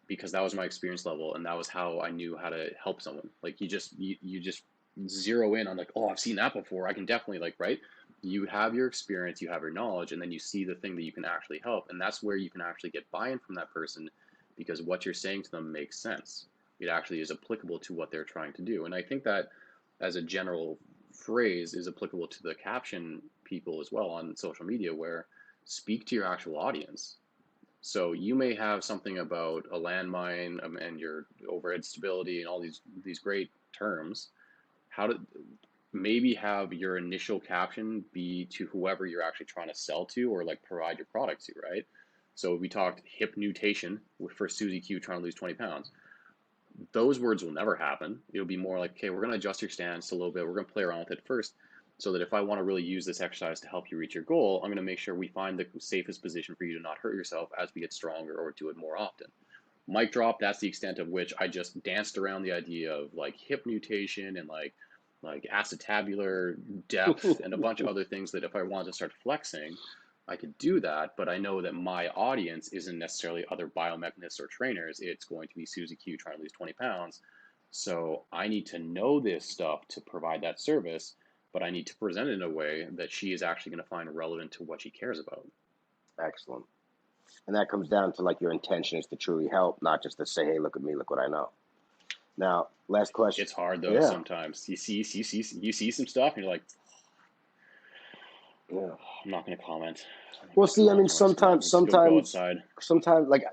because that was my experience level and that was how I knew how to help someone. Like you just zero in on like, oh, I've seen that before. I can definitely like, right? You have your experience, you have your knowledge, and then you see the thing that you can actually help, and that's where you can actually get buy-in from that person because what you're saying to them makes sense. It actually is applicable to what they're trying to do, and I think that as a general phrase is applicable to the caption people as well on social media, where speak to your actual audience. So you may have something about a landmine and your overhead stability and all these great terms. How to maybe have your initial caption be to whoever you're actually trying to sell to or like provide your product to, right? So we talked hip nutation for Suzy Q trying to lose 20 pounds. Those words will never happen. It'll be more like, okay, we're going to adjust your stance a little bit. We're going to play around with it first so that if I want to really use this exercise to help you reach your goal, I'm going to make sure we find the safest position for you to not hurt yourself as we get stronger or do it more often. Mic drop, that's the extent of which I just danced around the idea of like hip nutation and like like acetabular depth and a bunch of other things that if I wanted to start flexing, I could do that. But I know that my audience isn't necessarily other biomechanists or trainers. It's going to be Susie Q trying to lose 20 pounds. So I need to know this stuff to provide that service, but I need to present it in a way that she is actually going to find relevant to what she cares about. Excellent. And that comes down to like your intention is to truly help, not just to say, hey, look at me, look what I know. Now, last question. It's hard though. Yeah. Sometimes you see some stuff and you're like, Yeah. I'm not going to comment. Well, see, I mean, sometimes, go outside. like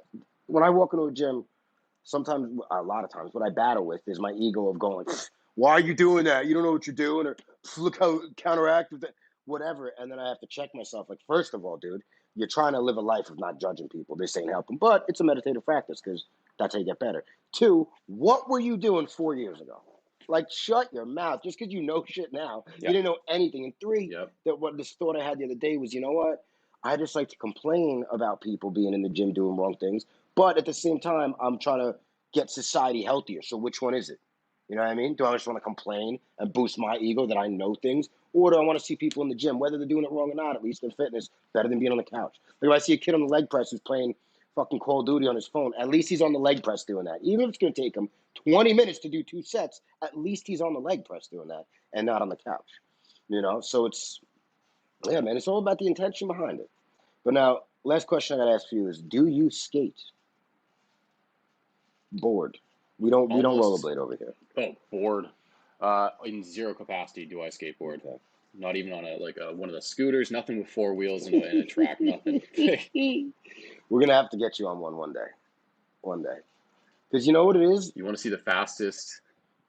when I walk into a gym, sometimes, a lot of times, what I battle with is my ego of going, why are you doing that? You don't know what you're doing, or look how counteractive that, whatever. And then I have to check myself. Like, first of all, dude, you're trying to live a life of not judging people. This ain't helping, but it's a meditative practice because that's how you get better. 2, what were you doing 4 years ago? Like, shut your mouth. Just because you know shit now, you didn't know anything. And 3, that what this thought I had the other day was, you know what? I just like to complain about people being in the gym doing wrong things. But at the same time, I'm trying to get society healthier. So which one is it? You know what I mean? Do I just want to complain and boost my ego that I know things? Or do I want to see people in the gym, whether they're doing it wrong or not, at least in fitness, better than being on the couch? Like if I see a kid on the leg press who's playing fucking Call of Duty on his phone, at least he's on the leg press doing that. Even if it's going to take him 20 minutes to do 2 sets, at least he's on the leg press doing that and not on the couch. You know? So it's, yeah, man, it's all about the intention behind it. But now, last question I got to ask for you is, do you skate? Board. We don't rollerblade over here. Oh, board. In zero capacity do I skateboard. Okay. Not even on one of the scooters. Nothing with 4 wheels and a track. Nothing. We're gonna have to get you on one day. One day. Because you know what it is? You want to see the fastest.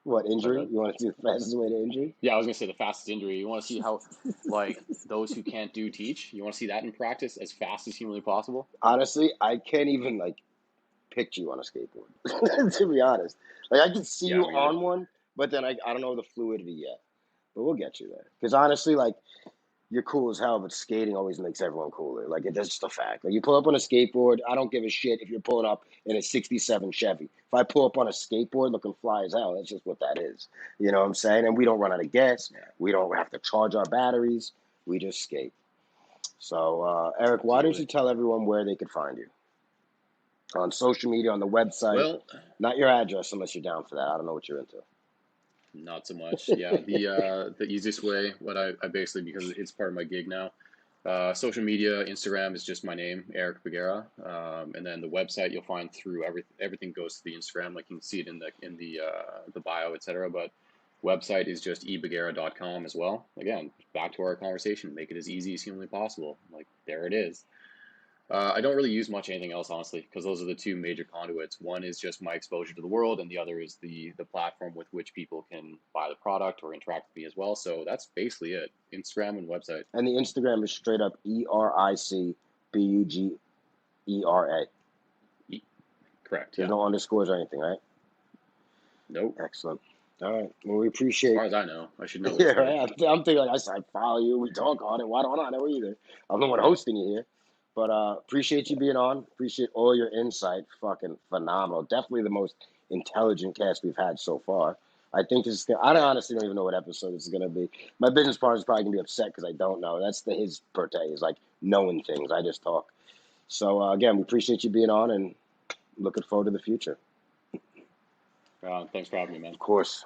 What, injury? You want to see the fastest way to injury? Yeah, I was gonna say the fastest injury. You want to see how, like, those who can't do teach. You want to see that in practice as fast as humanly possible. Honestly, I can't even like picture you on a skateboard. To be honest, like I can see you on one, but then I don't know the fluidity yet. But we'll get you there. Because honestly, like, you're cool as hell, but skating always makes everyone cooler. Like, that's just a fact. Like, you pull up on a skateboard, I don't give a shit if you're pulling up in a 67 Chevy. If I pull up on a skateboard looking fly as hell, that's just what that is. You know what I'm saying? And we don't run out of gas. We don't have to charge our batteries. We just skate. So, Eric, why don't you tell everyone where they could find you? On social media, on the website. Well, not your address unless you're down for that. I don't know what you're into. Not so much. Yeah, the easiest way, what I basically, because it's part of my gig now, social media, Instagram is just my name, Eric Bugera, and then the website you'll find through everything goes to the Instagram, like you can see it in the bio, etc. But website is just ebugera.com as well. Again, back to our conversation, make it as easy as humanly possible. Like, there it is. I don't really use much anything else, honestly, because those are the 2 major conduits. One is just my exposure to the world, and the other is the platform with which people can buy the product or interact with me as well. So that's basically it, Instagram and website. And the Instagram is straight up EricBugera. Correct, There's no underscores or anything, right? Nope. Excellent. All right. Well, we appreciate. As far as I know, I should know. Yeah, right. I'm thinking like I follow you. We talk on it. Why don't I know either? I'm the one hosting you here. But appreciate you being on. Appreciate all your insight. Fucking phenomenal. Definitely the most intelligent cast we've had so far. I think this is. I honestly don't even know what episode this is gonna be. My business partner's probably gonna be upset because I don't know. That's his birthday is like knowing things. I just talk. So again, we appreciate you being on and looking forward to the future. Thanks for having me, man. Of course.